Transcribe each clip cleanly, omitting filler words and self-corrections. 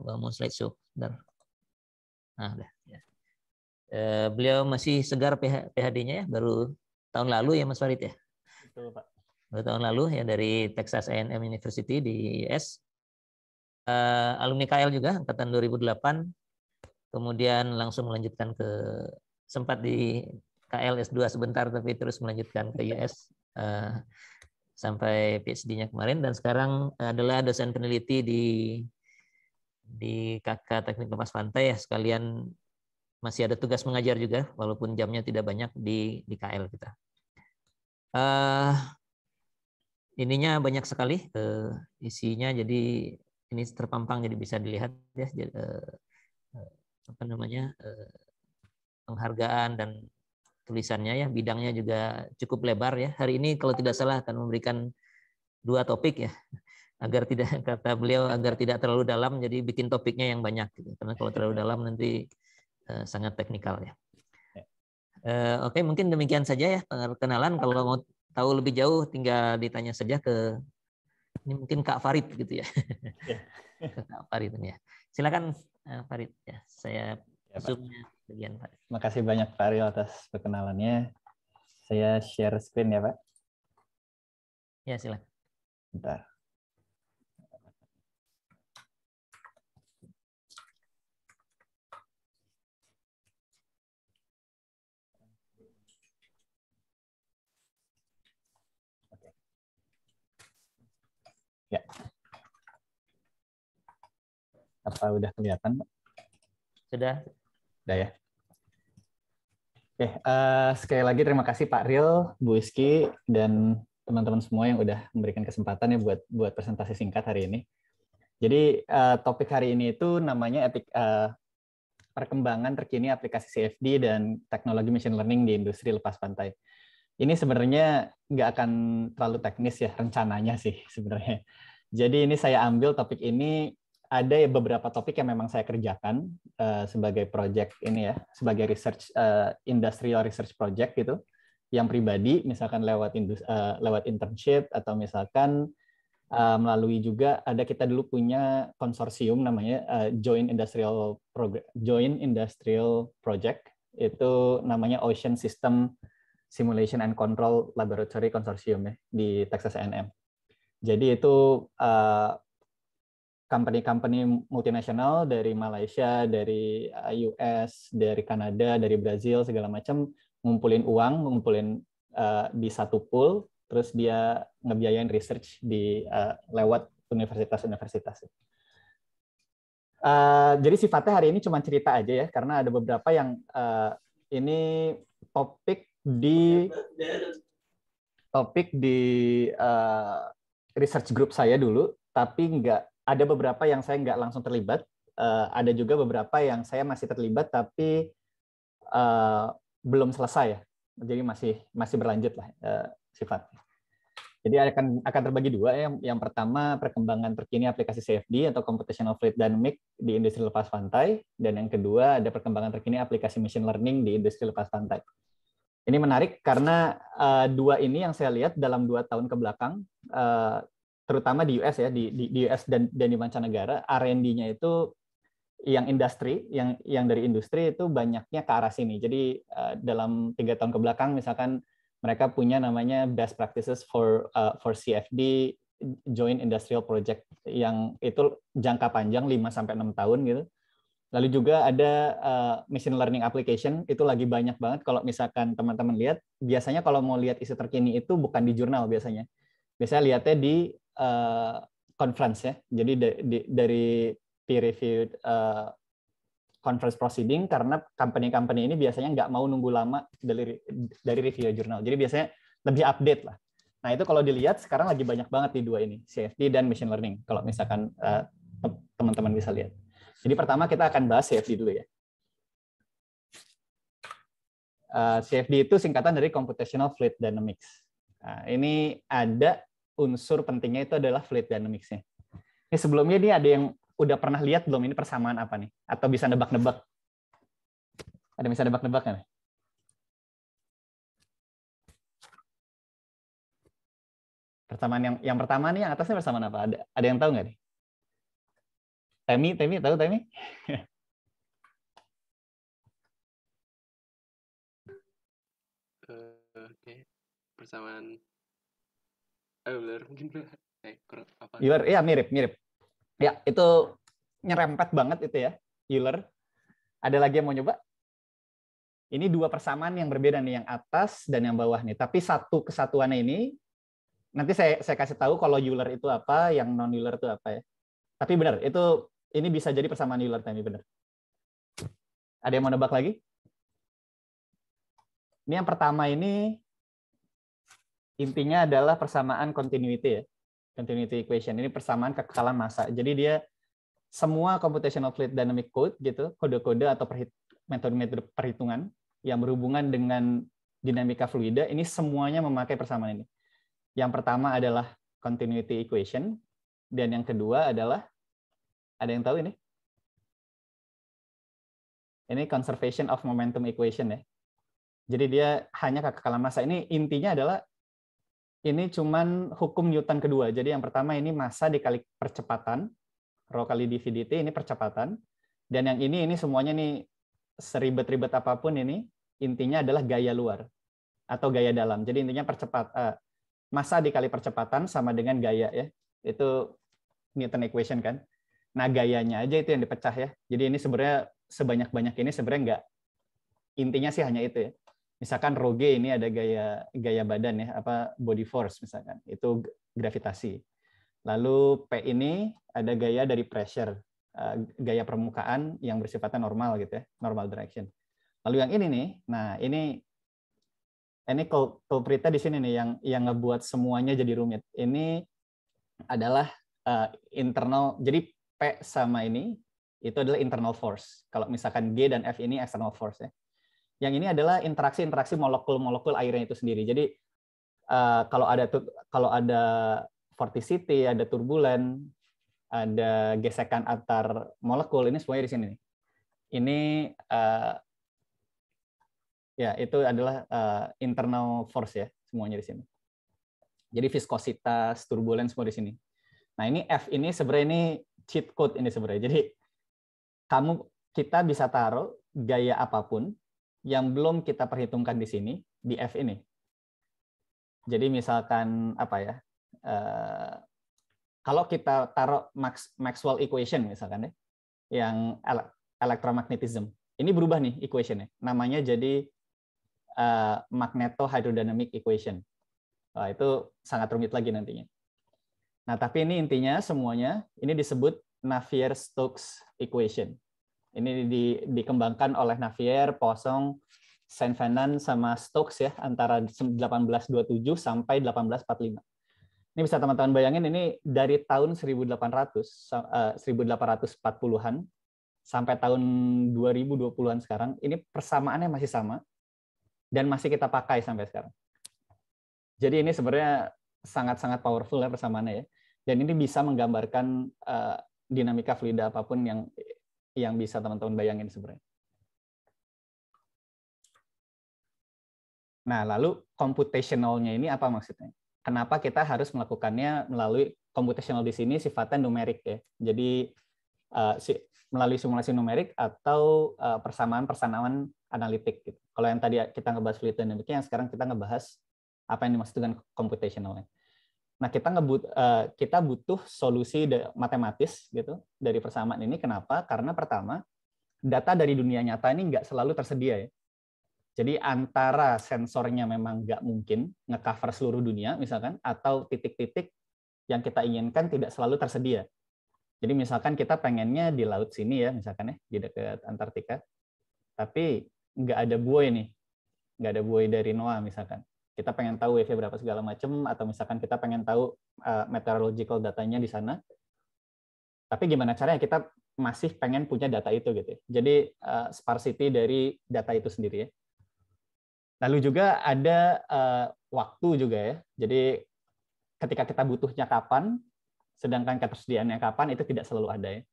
mau slideshow. Bentar. Nah, udah. Ya. Beliau masih segar PhD-nya ya, baru tahun lalu ya Mas Farid ya. Betul Pak. Baru tahun lalu ya dari Texas A&M University di US. Alumni KL juga angkatan 2008. Kemudian langsung melanjutkan sempat di KL S2 sebentar tapi terus melanjutkan ke US sampai PhD-nya kemarin, dan sekarang adalah dosen peneliti di KK Teknik Lepas Pantai ya, sekalian masih ada tugas mengajar juga walaupun jamnya tidak banyak di KL kita. Ininya banyak sekali isinya, jadi ini terpampang jadi bisa dilihat ya, apa namanya, penghargaan dan tulisannya ya, bidangnya juga cukup lebar ya. Hari ini kalau tidak salah akan memberikan 2 topik ya, agar tidak, kata beliau, agar tidak terlalu dalam, jadi bikin topiknya yang banyak gitu. Karena kalau terlalu dalam nanti sangat teknikal ya. Oke, mungkin demikian saja ya perkenalan. Kalau mau tahu lebih jauh tinggal ditanya saja ke ini mungkin Kak Farid gitu ya. Ke Kak Farid ini ya. Silakan Farid ya. Saya zoom-nya bagian Farid. Makasih banyak Pak Ariel atas perkenalannya. Saya share screen ya Pak. Ya silakan. Bentar. Ya. Apa udah kelihatan Pak? Sudah. Udah ya. Oke, sekali lagi terima kasih Pak Ril, Bu Iski, dan teman-teman semua yang udah memberikan kesempatan ya buat presentasi singkat hari ini. Jadi topik hari ini itu namanya perkembangan terkini aplikasi CFD dan teknologi machine learning di industri lepas pantai. Ini sebenarnya nggak akan terlalu teknis ya rencananya sih sebenarnya. Jadi ini saya ambil topik ini, ada beberapa topik yang memang saya kerjakan sebagai project ini ya, sebagai research industrial research project gitu, yang pribadi misalkan lewat internship atau misalkan melalui juga kita dulu punya konsorsium namanya Joint Industrial Project, itu namanya Ocean System Simulation and Control Laboratory Consortium ya di Texas A&M. Jadi itu company-company multinasional dari Malaysia, dari US, dari Kanada, dari Brazil, segala macam ngumpulin uang, di satu pool, terus dia ngebiayain research lewat universitas-universitas. Jadi sifatnya hari ini cuma cerita aja ya, karena ada beberapa yang ini topik di research group saya dulu, tapi ada beberapa yang saya nggak langsung terlibat. Ada juga beberapa yang saya masih terlibat, tapi belum selesai ya. Jadi masih berlanjut lah sifatnya. Jadi akan terbagi 2. Yang pertama perkembangan terkini aplikasi CFD atau Computational Fluid Dynamics di industri lepas pantai, dan yang kedua ada perkembangan terkini aplikasi machine learning di industri lepas pantai. Ini menarik karena 2 ini yang saya lihat dalam 2 tahun ke belakang, terutama di US ya, di US dan di mancanegara, R&D-nya itu yang industri, yang dari industri itu banyaknya ke arah sini. Jadi dalam 3 tahun ke belakang misalkan mereka punya namanya best practices for CFD Joint Industrial Project, yang itu jangka panjang 5-6 tahun gitu. Lalu juga ada machine learning application, itu lagi banyak banget. Kalau misalkan teman-teman lihat, biasanya kalau mau lihat isu terkini itu bukan di jurnal biasanya. Biasanya lihatnya di conference ya. Jadi dari peer-reviewed conference proceeding, karena company-company ini biasanya nggak mau nunggu lama dari review jurnal. Jadi biasanya lebih update lah. Nah itu kalau dilihat sekarang lagi banyak banget di 2 ini, CFD dan machine learning. Kalau misalkan teman-teman bisa lihat. Jadi pertama kita akan bahas CFD dulu ya. CFD itu singkatan dari Computational Fluid Dynamics. Nah, ini ada unsur pentingnya itu adalah fluid dynamics-nya. Ini sebelumnya ini ada yang udah pernah lihat belum ini persamaan apa nih? Atau bisa nebak-nebak? Ada yang bisa nebak-nebak nggak nih? Persamaan yang pertama nih, yang atasnya persamaan apa? Ada yang tahu nggak nih? Temi tahu Temi? Oke, persamaan Euler mungkin kurang apa? Euler, ya mirip. Ya, itu nyerempet banget itu ya, Euler. Ada lagi yang mau nyoba? Ini dua persamaan yang berbeda nih, yang atas dan yang bawah nih. Tapi satu kesatuannya ini, nanti saya kasih tahu kalau Euler itu apa, yang non Euler itu apa ya. Tapi benar, ini bisa jadi persamaan Euler tadi, benar. Ada yang mau nebak lagi? Ini yang pertama ini intinya adalah persamaan continuity ya. Continuity equation. Ini persamaan kekekalan massa. Jadi dia semua computational fluid dynamic code gitu, kode-kode atau metode-metode perhitungan yang berhubungan dengan dinamika fluida, ini semuanya memakai persamaan ini. Yang pertama adalah continuity equation, dan yang kedua adalah, ada yang tahu ini? Ini conservation of momentum equation ya. Jadi dia hanya kekekalan massa. Ini intinya adalah ini cuman hukum Newton kedua. Jadi yang pertama ini massa dikali percepatan, rho kali dv dt, ini percepatan. Dan yang ini semuanya nih seribet-ribet apapun ini, intinya adalah gaya luar atau gaya dalam. Jadi intinya massa dikali percepatan sama dengan gaya ya. Itu Newton equation kan. Nah gayanya aja itu yang dipecah ya. Jadi ini sebenarnya sebanyak-banyak ini sebenarnya enggak. Intinya sih hanya itu ya. Misalkan rho g ini ada gaya badan ya, apa body force misalkan. Itu gravitasi. Lalu P ini ada gaya dari pressure, gaya permukaan yang bersifatnya normal gitu ya, normal direction. Lalu yang ini nih, nah ini culpritnya di sini nih yang ngebuat semuanya jadi rumit. Ini adalah internal, jadi P sama ini itu adalah internal force. Kalau misalkan G dan F ini external force ya. Yang ini adalah interaksi molekul-molekul airnya itu sendiri. Jadi kalau ada vorticity, ada turbulen, ada gesekan antar molekul, ini semuanya di sini. Ini ya itu adalah internal force ya, semuanya di sini. Jadi viskositas, turbulen semua di sini. Nah ini F ini sebenarnya ini cheat code ini sebenarnya. Jadi kita bisa taruh gaya apapun yang belum kita perhitungkan di sini di F ini. Jadi misalkan apa ya? Kalau kita taruh Maxwell equation misalkan ya, yang electromagnetism, ini berubah nih equation-nya. Namanya jadi magneto-hydrodynamic equation. Wah, itu sangat rumit lagi nantinya. Nah, tapi ini intinya semuanya ini disebut Navier-Stokes equation. Ini dikembangkan oleh Navier, Poisson, Saint-Venant sama Stokes ya, antara 1827 sampai 1845. Ini bisa teman-teman bayangin, ini dari tahun 1840-an sampai tahun 2020-an sekarang, ini persamaannya masih sama dan masih kita pakai sampai sekarang. Jadi ini sebenarnya sangat-sangat powerful ya persamaannya ya. Dan ini bisa menggambarkan dinamika fluida apapun yang bisa teman-teman bayangin sebenarnya. Nah, lalu computationalnya ini apa maksudnya? Kenapa kita harus melakukannya melalui computational di sini sifatnya numerik ya. Jadi melalui simulasi numerik atau persamaan analitik gitu. Kalau yang tadi kita ngebahas fluid dynamics, yang sekarang kita ngebahas apa yang dimaksud dengan computationalnya. Nah, kita butuh solusi matematis gitu dari persamaan ini. Kenapa? Karena pertama, data dari dunia nyata ini nggak selalu tersedia ya. Jadi antara sensornya memang nggak mungkin nge-cover seluruh dunia misalkan, atau titik-titik yang kita inginkan tidak selalu tersedia. Jadi misalkan kita pengennya di laut sini ya, misalkan ya, di dekat Antartika, tapi nggak ada buoy nih, nggak ada buoy dari NOAA misalkan. Kita pengen tahu wave berapa segala macam, atau misalkan kita pengen tahu meteorological datanya di sana. Tapi gimana caranya kita masih pengen punya data itu gitu. Jadi sparsity dari data itu sendiri ya. Lalu juga ada waktu juga ya. Jadi ketika kita butuhnya kapan, sedangkan ketersediaannya kapan, itu tidak selalu ada ya.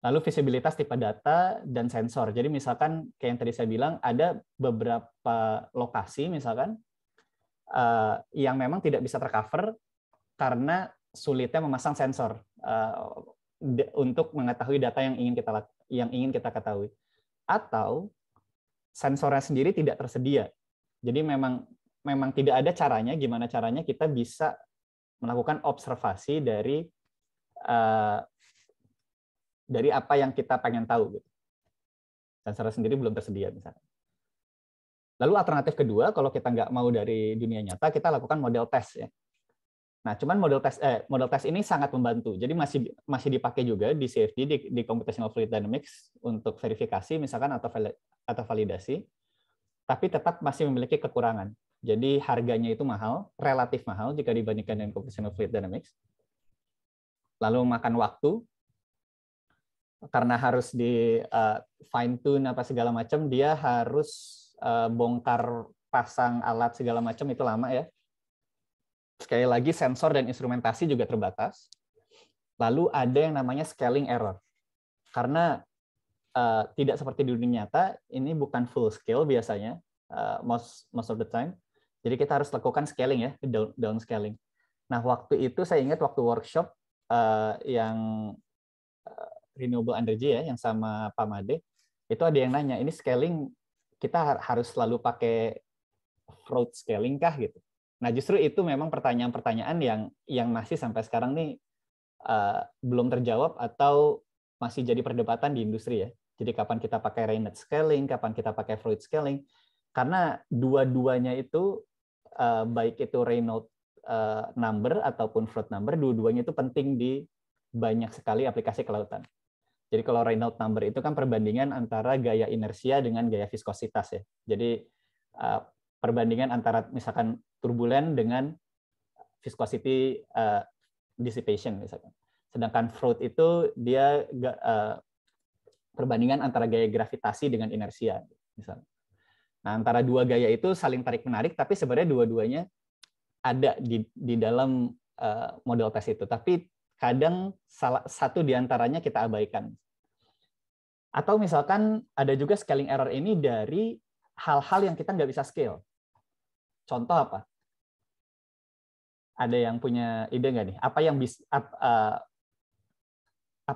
Lalu visibilitas tipe data dan sensor. Jadi misalkan kayak yang tadi saya bilang, ada beberapa lokasi misalkan yang memang tidak bisa tercover karena sulitnya memasang sensor. untuk mengetahui data yang ingin kita ketahui. Atau sensornya sendiri tidak tersedia. Jadi memang tidak ada caranya gimana caranya kita bisa melakukan observasi dari apa yang kita pengen tahu gitu. Sensornya sendiri belum tersedia misalnya. Lalu alternatif kedua, kalau kita nggak mau dari dunia nyata, kita lakukan model tes ya. Nah, cuman model tes ini sangat membantu. Jadi masih dipakai juga di CFD, di Computational Fluid Dynamics untuk verifikasi misalkan atau validasi, tapi tetap masih memiliki kekurangan. Jadi harganya itu mahal, relatif mahal jika dibandingkan dengan Computational Fluid Dynamics. Lalu makan waktu, karena harus di fine tune apa segala macam, dia harus bongkar pasang alat segala macam, itu lama ya. Sekali lagi, sensor dan instrumentasi juga terbatas. Lalu ada yang namanya scaling error. Karena tidak seperti di dunia nyata, ini bukan full scale biasanya, most of the time. Jadi kita harus lakukan scaling ya, down scaling. Nah, waktu itu saya ingat waktu workshop yang renewable energy ya, yang sama Pak Made, itu ada yang nanya, ini scaling kita harus selalu pakai Freud scaling kah gitu. Nah, justru itu memang pertanyaan-pertanyaan yang masih sampai sekarang nih belum terjawab atau masih jadi perdebatan di industri ya. Jadi kapan kita pakai Raynaud scaling, kapan kita pakai Freud scaling, karena dua-duanya itu baik itu Raynaud number ataupun Freud number, dua-duanya itu penting di banyak sekali aplikasi kelautan. Jadi kalau Raynaud number itu kan perbandingan antara gaya inersia dengan gaya viskositas ya. Jadi perbandingan antara misalkan turbulen dengan viscosity dissipation misalkan. Sedangkan Freud itu dia perbandingan antara gaya gravitasi dengan inersia misalnya. Nah, antara dua gaya itu saling tarik-menarik, tapi sebenarnya dua-duanya ada di dalam model tes itu. Tapi kadang salah satu di antaranya kita abaikan. Atau misalkan ada juga scaling error ini dari hal-hal yang kita nggak bisa scale. Contoh apa? Ada yang punya ide nggak nih? Apa yang bisa apa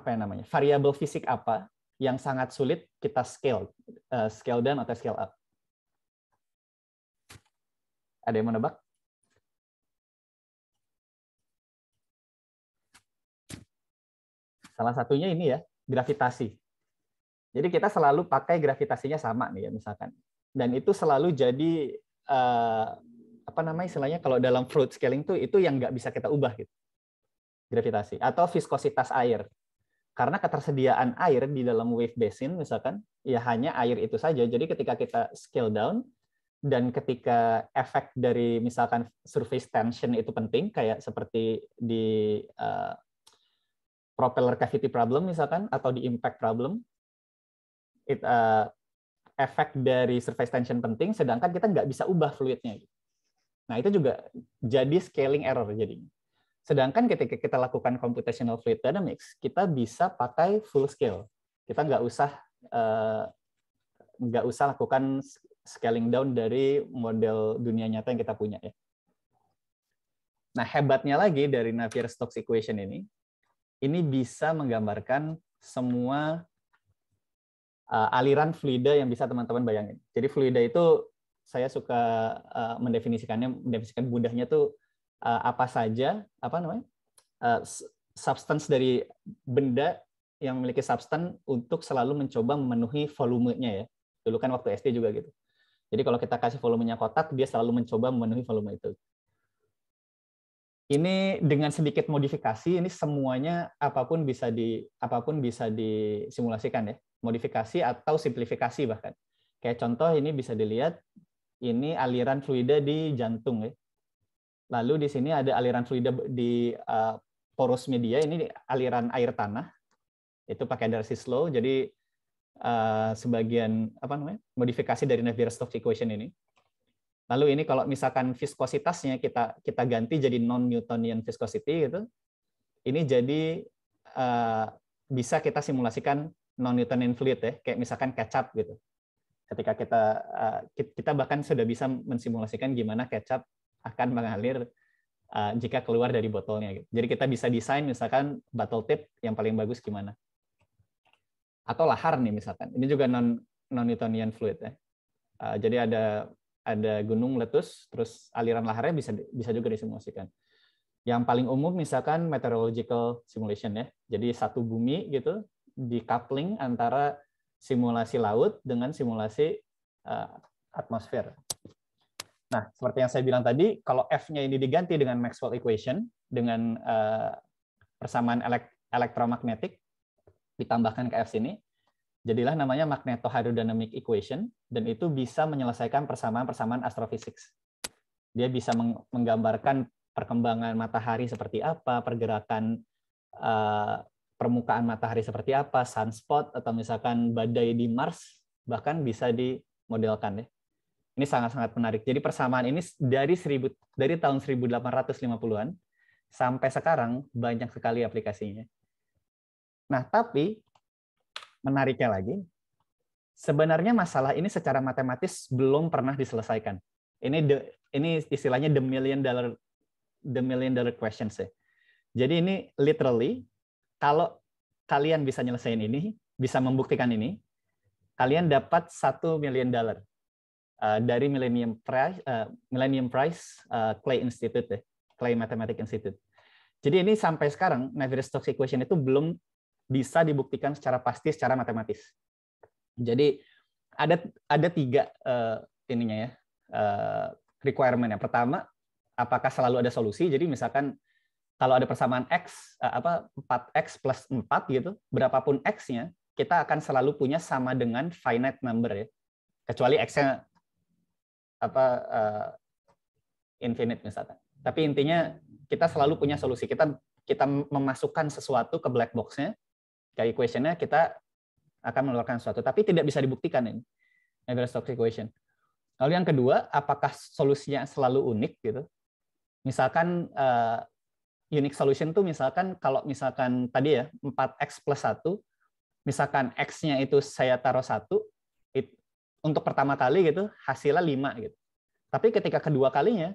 yang namanya? Variabel fisik apa yang sangat sulit kita scale down atau scale up? Ada yang menebak? Salah satunya ini ya, gravitasi. Jadi kita selalu pakai gravitasinya sama nih ya misalkan. Dan itu selalu jadi apa namanya istilahnya kalau dalam Freud scaling tuh itu yang nggak bisa kita ubah gitu. Gravitasi atau viskositas air. Karena ketersediaan air di dalam wave basin misalkan ya hanya air itu saja. Jadi ketika kita scale down dan ketika efek dari misalkan surface tension itu penting kayak seperti di propeller cavity problem misalkan atau di impact problem, efek dari surface tension penting, sedangkan kita nggak bisa ubah fluidnya. Nah, itu juga jadi scaling error jadinya. Sedangkan ketika kita lakukan computational fluid dynamics, kita bisa pakai full scale. Kita nggak usah lakukan scaling down dari model dunia nyata yang kita punya ya. Nah, hebatnya lagi dari Navier-Stokes equation ini bisa menggambarkan semua aliran fluida yang bisa teman-teman bayangin. Jadi fluida itu saya suka mendefinisikan mudahnya tuh apa saja, substance dari benda yang memiliki substance untuk selalu mencoba memenuhi volumenya ya. Dulu kan waktu SD juga gitu. Jadi kalau kita kasih volumenya kotak, dia selalu mencoba memenuhi volume itu. Ini dengan sedikit modifikasi, ini semuanya apapun bisa disimulasikan ya. Modifikasi atau simplifikasi bahkan. Kayak contoh ini bisa dilihat, ini aliran fluida di jantung ya. Lalu di sini ada aliran fluida di porous media, ini aliran air tanah. Itu pakai Darcy's law, jadi sebagian modifikasi dari Navier-Stokes equation ini. Lalu ini kalau misalkan viskositasnya kita ganti jadi non-Newtonian viscosity gitu, ini jadi bisa kita simulasikan non-Newtonian fluid ya, kayak misalkan kecap gitu. Ketika kita bahkan sudah bisa mensimulasikan gimana kecap akan mengalir jika keluar dari botolnya. Gitu. Jadi kita bisa desain misalkan bottle tip yang paling bagus gimana. Atau lahar nih misalkan. Ini juga non-Newtonian fluid ya. Jadi ada gunung meletus, terus aliran laharnya bisa juga disimulasikan. Yang paling umum misalkan meteorological simulation ya. Jadi satu bumi gitu di coupling antara simulasi laut dengan simulasi atmosfer. Nah, seperti yang saya bilang tadi, kalau F-nya ini diganti dengan Maxwell equation dengan persamaan elektromagnetik ditambahkan ke F sini, jadilah namanya magnetohydrodynamic equation, dan itu bisa menyelesaikan persamaan-persamaan astrofisik. Dia bisa menggambarkan perkembangan matahari seperti apa, pergerakan permukaan matahari seperti apa, sunspot, atau misalkan badai di Mars, bahkan bisa dimodelkan ya. Ini sangat-sangat menarik. Jadi persamaan ini dari tahun 1850-an sampai sekarang banyak sekali aplikasinya. Nah, tapi menariknya lagi, sebenarnya masalah ini secara matematis belum pernah diselesaikan. Ini istilahnya the million dollar questions ya. Jadi ini literally kalau kalian bisa nyelesain ini, bisa membuktikan ini, kalian dapat $1 million dari Millennium Prize Clay Institute ya, Clay Mathematics Institute. Jadi ini sampai sekarang Navier-Stokes equation itu belum bisa dibuktikan secara pasti secara matematis. Jadi ada 3 ininya ya requirement. Yang pertama, apakah selalu ada solusi? Jadi misalkan kalau ada persamaan x 4x plus 4 gitu, berapapun x-nya, kita akan selalu punya sama dengan finite number ya. Kecuali x-nya infinite misalkan. Tapi intinya kita selalu punya solusi. Kita memasukkan sesuatu ke black box-nya, ke equation-nya, kita akan mengeluarkan sesuatu. Tapi tidak bisa dibuktikan ini, Navier-Stokes equation. Lalu yang kedua, apakah solusinya selalu unik gitu? Misalkan unique solution tuh misalkan kalau misalkan tadi ya 4x plus 1, misalkan x-nya itu saya taruh 1, untuk pertama kali gitu hasilnya 5 gitu. Tapi ketika kedua kalinya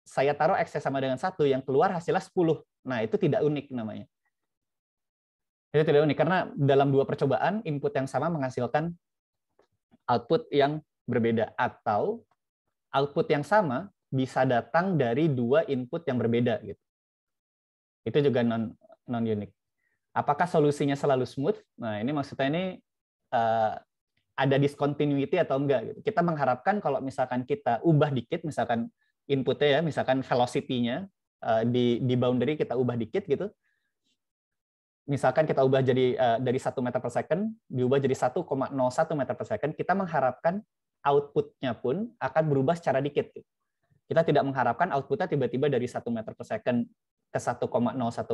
saya taruh x sama dengan 1, yang keluar hasilnya 10. Nah, itu tidak unik namanya. Itu tidak unik karena dalam 2 percobaan input yang sama menghasilkan output yang berbeda, atau output yang sama bisa datang dari 2 input yang berbeda gitu. Itu juga non unik. Apakah solusinya selalu smooth? Nah, ini maksudnya ini ada discontinuity atau enggak gitu. Kita mengharapkan kalau misalkan kita ubah dikit, misalkan inputnya ya, misalkan velocity-nya di boundary kita ubah dikit gitu. Misalkan kita ubah jadi dari 1 meter per second diubah jadi 1,01 meter per second, kita mengharapkan output-nya pun akan berubah secara dikit. Kita tidak mengharapkan output-nya tiba-tiba dari 1 meter per second ke 1,01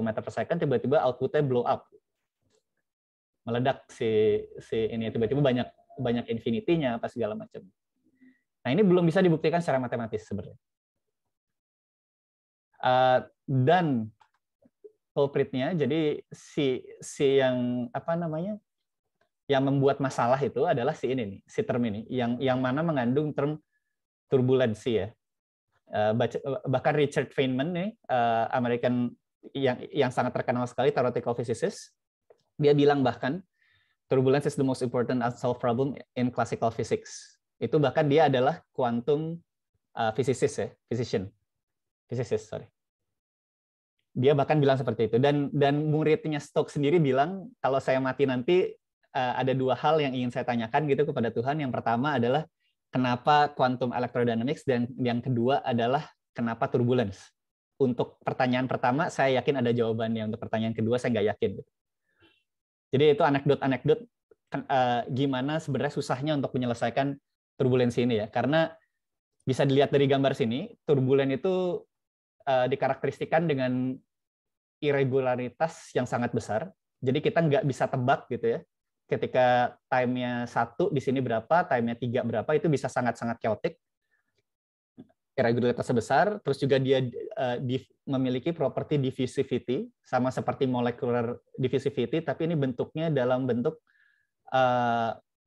meter per second, tiba-tiba output-nya blow up. Meledak si ini tiba-tiba banyak infinity-nya apa segala macam. Nah, ini belum bisa dibuktikan secara matematis sebenarnya. Dan culprit-nya, jadi si yang apa namanya, yang membuat masalah itu adalah si ini nih, si term ini, yang mana mengandung term turbulensi ya. Bahkan Richard Feynman nih, American yang sangat terkenal sekali theoretical physicist, dia bilang bahkan turbulence is the most important unsolved problem in classical physics. Itu bahkan dia adalah quantum physicist ya, physicist, sorry. Dia bahkan bilang seperti itu. Dan muridnya Stokes sendiri bilang, kalau saya mati nanti ada 2 hal yang ingin saya tanyakan gitu kepada Tuhan. Yang pertama adalah kenapa quantum electrodynamics, dan yang kedua adalah kenapa turbulence. Untuk pertanyaan pertama saya yakin ada jawabannya, untuk pertanyaan kedua saya nggak yakin. Jadi itu anekdot gimana sebenarnya susahnya untuk menyelesaikan turbulensi ini ya. Karena bisa dilihat dari gambar sini, turbulen itu dikarakteristikan dengan irregularitas yang sangat besar. Jadi kita nggak bisa tebak gitu ya. Ketika time-nya 1 di sini berapa, time-nya 3 berapa, itu bisa sangat-sangat chaotic. Irregularitas besar, terus juga dia memiliki properti diffusivity, sama seperti molecular diffusivity, tapi ini bentuknya dalam bentuk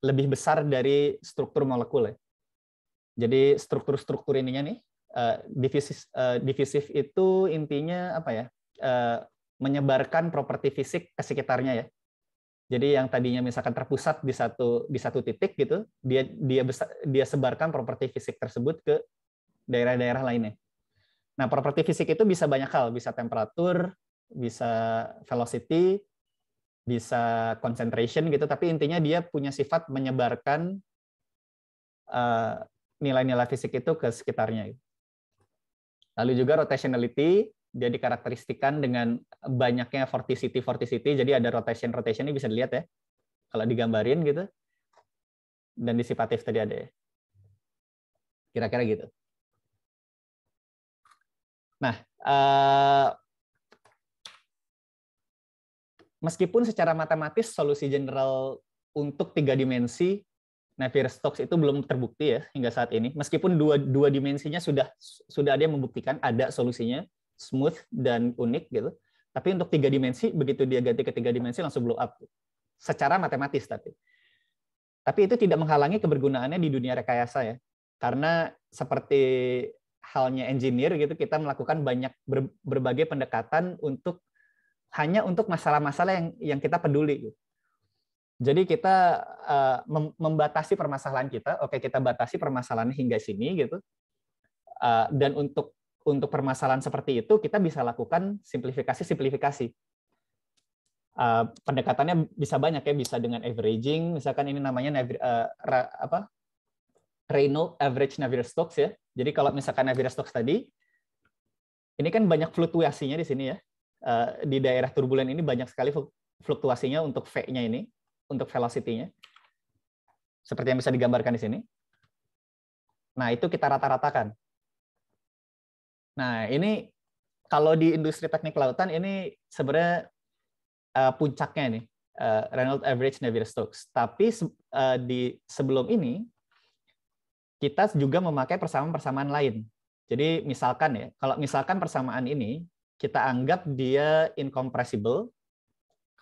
lebih besar dari struktur molekul ya. Jadi struktur-struktur ininya nih, Diffusive itu intinya apa ya? Menyebarkan properti fisik ke sekitarnya ya. Jadi yang tadinya misalkan terpusat di satu titik gitu, dia sebarkan properti fisik tersebut ke daerah-daerah lainnya. Nah, properti fisik itu bisa banyak hal, bisa temperatur, bisa velocity, bisa concentration gitu, tapi intinya dia punya sifat menyebarkan nilai-nilai fisik itu ke sekitarnya. Lalu juga rotationality, dia dikarakteristikan dengan banyaknya vorticity, jadi ada rotation ini bisa dilihat ya, kalau digambarin gitu, dan dissipative tadi ada ya. Kira-kira gitu. Nah, meskipun secara matematis solusi general untuk 3 dimensi Navier-Stokes itu belum terbukti ya hingga saat ini. Meskipun dua dimensinya sudah ada yang membuktikan ada solusinya smooth dan unik gitu. Tapi untuk 3 dimensi begitu dia ganti ke 3 dimensi langsung blow up. Secara matematis tapi itu tidak menghalangi kebergunaannya di dunia rekayasa ya. Karena seperti halnya engineer gitu, kita melakukan banyak berbagai pendekatan hanya untuk masalah-masalah yang kita peduli gitu. Jadi kita membatasi permasalahan kita, oke kita batasi permasalahannya hingga sini gitu. Dan untuk permasalahan seperti itu kita bisa lakukan simplifikasi. Pendekatannya bisa banyak ya, bisa dengan averaging, misalkan ini namanya Reynolds average Navier-Stokes ya. Jadi kalau misalkan Navier-Stokes tadi, ini kan banyak fluktuasinya di sini ya. Di daerah turbulen ini banyak sekali fluktuasinya untuk V-nya ini, untuk velocity-nya. Seperti yang bisa digambarkan di sini. Nah, itu kita rata-ratakan. Nah, ini kalau di industri teknik kelautan ini sebenarnya puncaknya ini, Reynolds average Navier-Stokes. Tapi sebelum ini, kita juga memakai persamaan-persamaan lain. Jadi misalkan ya, kalau misalkan persamaan ini, kita anggap dia incompressible.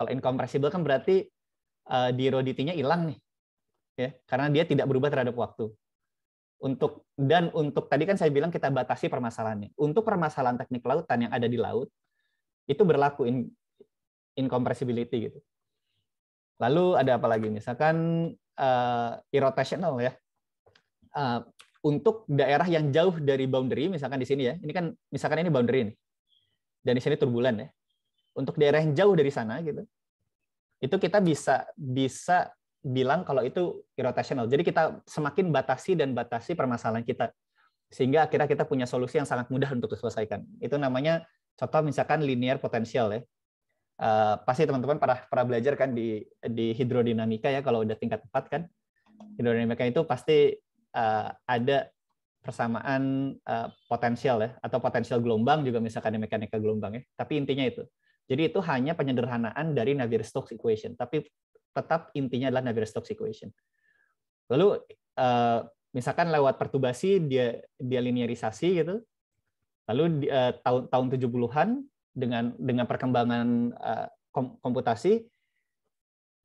Kalau incompressible kan berarti durability-nya hilang nih, ya, karena dia tidak berubah terhadap waktu. Untuk tadi kan saya bilang kita batasi permasalahannya. Untuk permasalahan teknik lautan yang ada di laut itu berlaku incompressibility gitu. Lalu ada apa lagi? Misalkan irrotational ya. Untuk daerah yang jauh dari boundary, misalkan di sini ya. Ini kan misalkan ini boundary nih. Dan di sini turbulen ya. Untuk daerah yang jauh dari sana gitu. Itu kita bisa bilang kalau itu irrotational. Jadi kita semakin batasi permasalahan kita. Sehingga akhirnya kita punya solusi yang sangat mudah untuk diselesaikan. Itu namanya contoh misalkan linear potential ya. Pasti teman-teman pernah belajar kan di hidrodinamika ya, kalau udah tingkat 4 kan. Hidrodinamika itu pasti ada persamaan potensial ya, atau potensial gelombang juga misalkan di mekanika gelombang ya. Tapi intinya itu. Jadi itu hanya penyederhanaan dari Navier-Stokes equation, tapi tetap intinya adalah Navier-Stokes equation. Lalu misalkan lewat pertubasi dia linearisasi gitu. Lalu tahun 70-an dengan perkembangan komputasi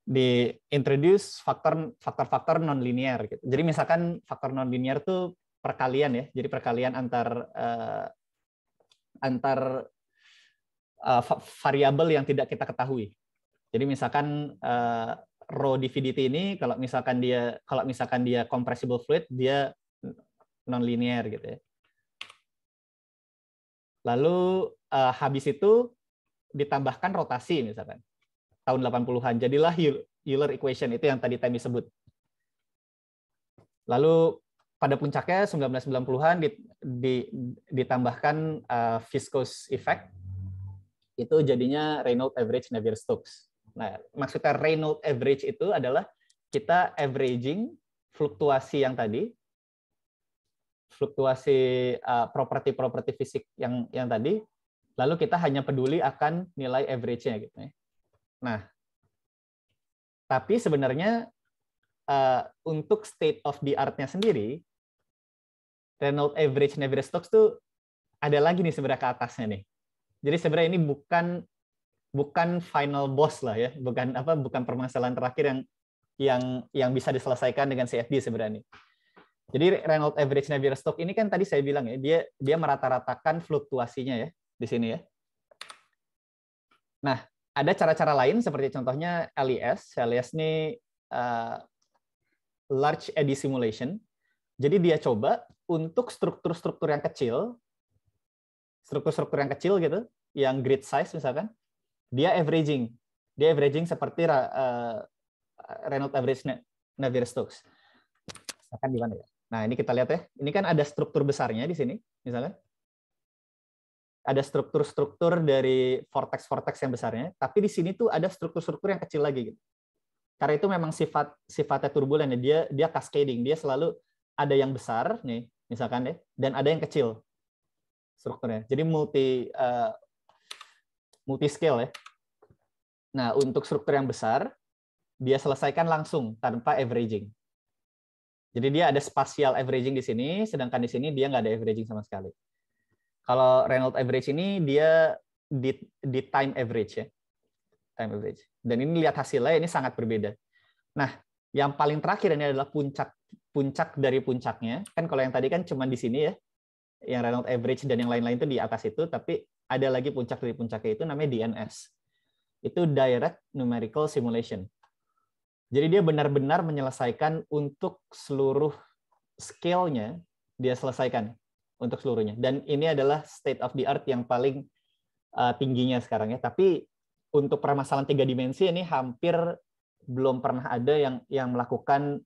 diintroduce faktor-faktor non-linear gitu. Jadi misalkan faktor non-linear itu perkalian ya. Jadi perkalian antar variabel yang tidak kita ketahui. Jadi misalkan rho dvdt ini kalau misalkan dia compressible fluid dia non-linear gitu ya. Lalu habis itu ditambahkan rotasi misalkan tahun 80-an, jadilah Euler equation, itu yang tadi Temi sebut. Lalu pada puncaknya 1990-an ditambahkan viscous effect, itu jadinya Reynolds average Navier-Stokes. Nah, maksudnya Reynolds average itu adalah kita averaging fluktuasi yang tadi, fluktuasi properti fisik yang tadi, lalu kita hanya peduli akan nilai average-nya gitu ya. Nah, tapi sebenarnya untuk state of the art-nya sendiri, Reynolds average Navier-Stokes tuh ada lagi nih sebenarnya ke atasnya nih. Jadi sebenarnya ini bukan final boss lah ya, bukan permasalahan terakhir yang bisa diselesaikan dengan CFD sebenarnya. Jadi Reynolds average Navier-Stokes ini kan tadi saya bilang ya, dia merata-ratakan fluktuasinya ya di sini ya. Nah, ada cara-cara lain seperti contohnya LES. LES ini large eddy simulation. Jadi dia coba untuk struktur-struktur yang kecil, gitu, yang grid size misalkan, dia averaging seperti Reynolds average Navier-Stokes. Misalkan di mana ya? Nah, ini kita lihat ya. Ini kan ada struktur besarnya di sini, misalnya. Ada struktur-struktur dari vortex yang besarnya, tapi di sini tuh ada struktur-struktur yang kecil lagi gitu. Karena itu memang sifatnya turbulen ya, dia cascading, dia selalu ada yang besar nih, misalkan ya, dan ada yang kecil strukturnya. Jadi multi scale ya. Nah, untuk struktur yang besar dia selesaikan langsung tanpa averaging. Jadi dia ada spatial averaging di sini, sedangkan di sini dia nggak ada averaging sama sekali. Kalau Reynolds average ini dia di time average ya, time average. Dan ini lihat hasilnya ini sangat berbeda. Nah, yang paling terakhir ini adalah puncak dari puncaknya. Kan kalau yang tadi kan cuma di sini ya, yang Reynolds average dan yang lain-lain itu di atas itu, tapi ada lagi puncak dari puncaknya itu namanya DNS. Itu direct numerical simulation. Jadi dia benar-benar menyelesaikan untuk seluruh scale-nya, dia selesaikan untuk seluruhnya. Dan ini adalah state of the art yang paling tingginya sekarang ya. Tapi untuk permasalahan 3 dimensi ini hampir belum pernah ada yang melakukan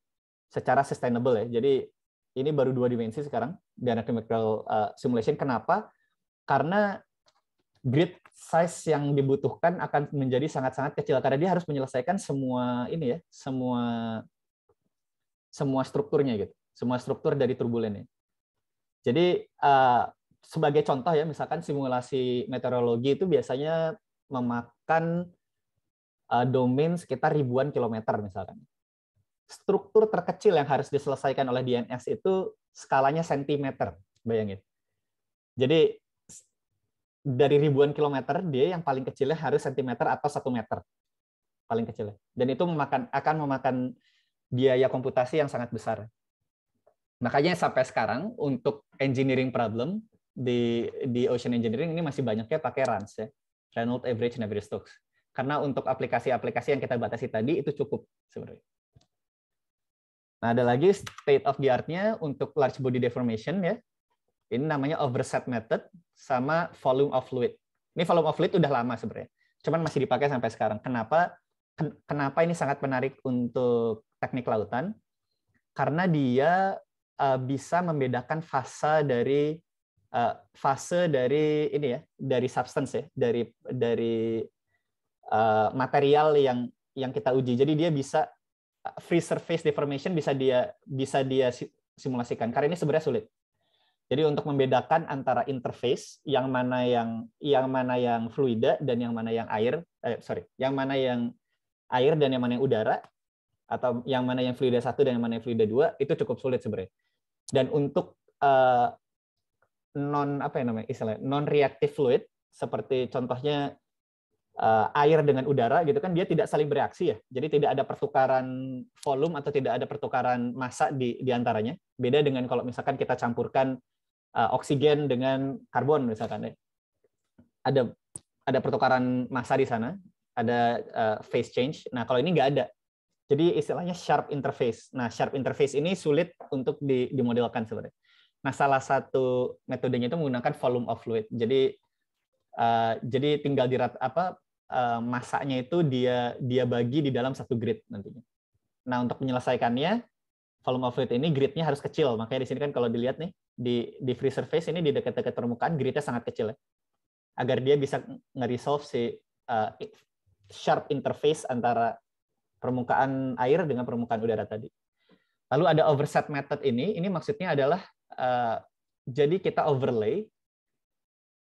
secara sustainable ya. Jadi ini baru 2 dimensi sekarang, dynamic numerical simulation. Kenapa? Karena grid size yang dibutuhkan akan menjadi sangat-sangat kecil karena dia harus menyelesaikan semua ini ya, semua strukturnya gitu, semua struktur dari turbulennya. Jadi sebagai contoh ya, misalkan simulasi meteorologi itu biasanya memakan domain sekitar ribuan kilometer misalkan. Struktur terkecil yang harus diselesaikan oleh DNS itu skalanya sentimeter, bayangin. Jadi dari ribuan kilometer, dia yang paling kecilnya harus sentimeter atau 1 meter. Paling kecilnya. Dan itu akan memakan biaya komputasi yang sangat besar. Makanya sampai sekarang, untuk engineering problem, di ocean engineering ini masih banyaknya pakai RANS, ya. Reynolds average Navier-Stokes. Karena untuk aplikasi-aplikasi yang kita batasi tadi, itu cukup sebenarnya. Nah, ada lagi state of the art-nya untuk large body deformation, ya. Ini namanya overset method sama volume of fluid. Ini volume of fluid udah lama sebenarnya. Cuman masih dipakai sampai sekarang. Kenapa ini sangat menarik untuk teknik lautan? Karena dia bisa membedakan fase dari ini ya, dari substance ya, dari material yang kita uji. Jadi dia bisa free surface deformation bisa dia simulasikan. Karena ini sebenarnya sulit. Jadi untuk membedakan antara interface yang mana yang fluida dan yang mana yang air, yang mana yang air dan yang mana yang udara, atau yang mana yang fluida 1 dan yang mana yang fluida 2, itu cukup sulit sebenarnya. Dan untuk non reactive fluid seperti contohnya air dengan udara gitu kan, dia tidak saling bereaksi ya. Jadi tidak ada pertukaran volume atau tidak ada pertukaran massa di antaranya. Beda dengan kalau misalkan kita campurkan oksigen dengan karbon misalkan ya. Ada pertukaran massa di sana, ada phase change. Nah, kalau ini nggak ada. Jadi istilahnya sharp interface. Nah, sharp interface ini sulit untuk dimodelkan sebenarnya. Nah, salah satu metodenya itu menggunakan volume of fluid. Jadi tinggal massanya itu dia bagi di dalam satu grid nantinya. Nah, untuk menyelesaikannya, volume of fluid ini gridnya harus kecil. Makanya di sini kan kalau dilihat nih, di free surface ini di dekat-dekat permukaan gridnya sangat kecil ya. Agar dia bisa nge-resolve si sharp interface antara permukaan air dengan permukaan udara tadi. Lalu ada overset method ini maksudnya adalah jadi kita overlay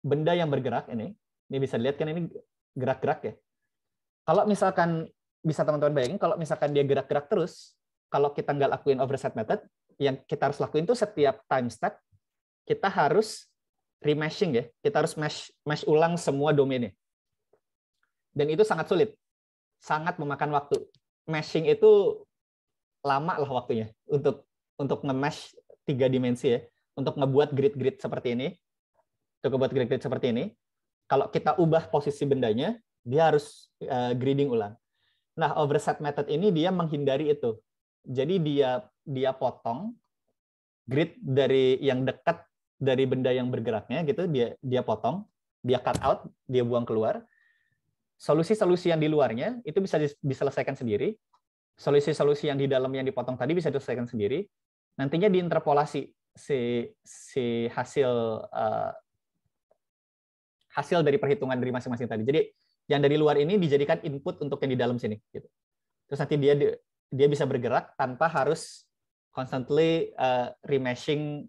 benda yang bergerak ini bisa dilihat kan ini gerak-gerak ya. Kalau misalkan bisa teman-teman bayangin, kalau misalkan dia gerak-gerak terus, kalau kita nggak lakuin overset method, yang kita harus lakuin itu setiap time step kita harus remeshing ya, kita harus mesh ulang semua domainnya. Dan itu sangat sulit, sangat memakan waktu. Meshing itu lama lah waktunya untuk nge-mesh 3 dimensi ya, untuk ngebuat grid-grid seperti ini. Untuk ngebuat grid-grid seperti ini, kalau kita ubah posisi bendanya, dia harus gridding ulang. Nah, overset method ini dia menghindari itu. Jadi dia potong grid dari yang dekat dari benda yang bergeraknya gitu, dia potong, dia cut out, dia buang keluar. Solusi-solusi yang di luarnya itu bisa diselesaikan sendiri. Solusi-solusi yang di dalam yang dipotong tadi bisa diselesaikan sendiri. Nantinya diinterpolasi si hasil dari perhitungan dari masing-masing tadi. Jadi yang dari luar ini dijadikan input untuk yang di dalam sini. Gitu. Terus nanti dia bisa bergerak tanpa harus constantly remeshing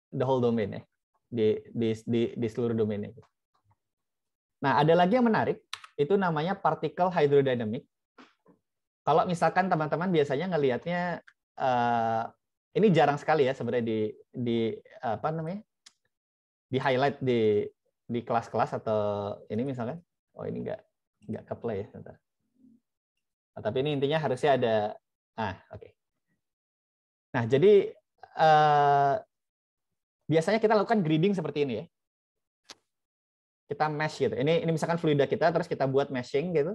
the whole domain ya, di seluruh domainnya. Nah, ada lagi yang menarik, itu namanya particle hydrodynamic. Kalau misalkan teman-teman biasanya ngelihatnya, ini jarang sekali ya sebenarnya di apa namanya, di highlight di kelas-kelas atau ini misalkan, oh ini nggak ke play ya, sebentar. Nah, tapi ini intinya harusnya ada, oke. Nah, jadi biasanya kita lakukan gridding seperti ini ya. Kita mesh gitu. Ini misalkan fluida kita, terus kita buat meshing gitu.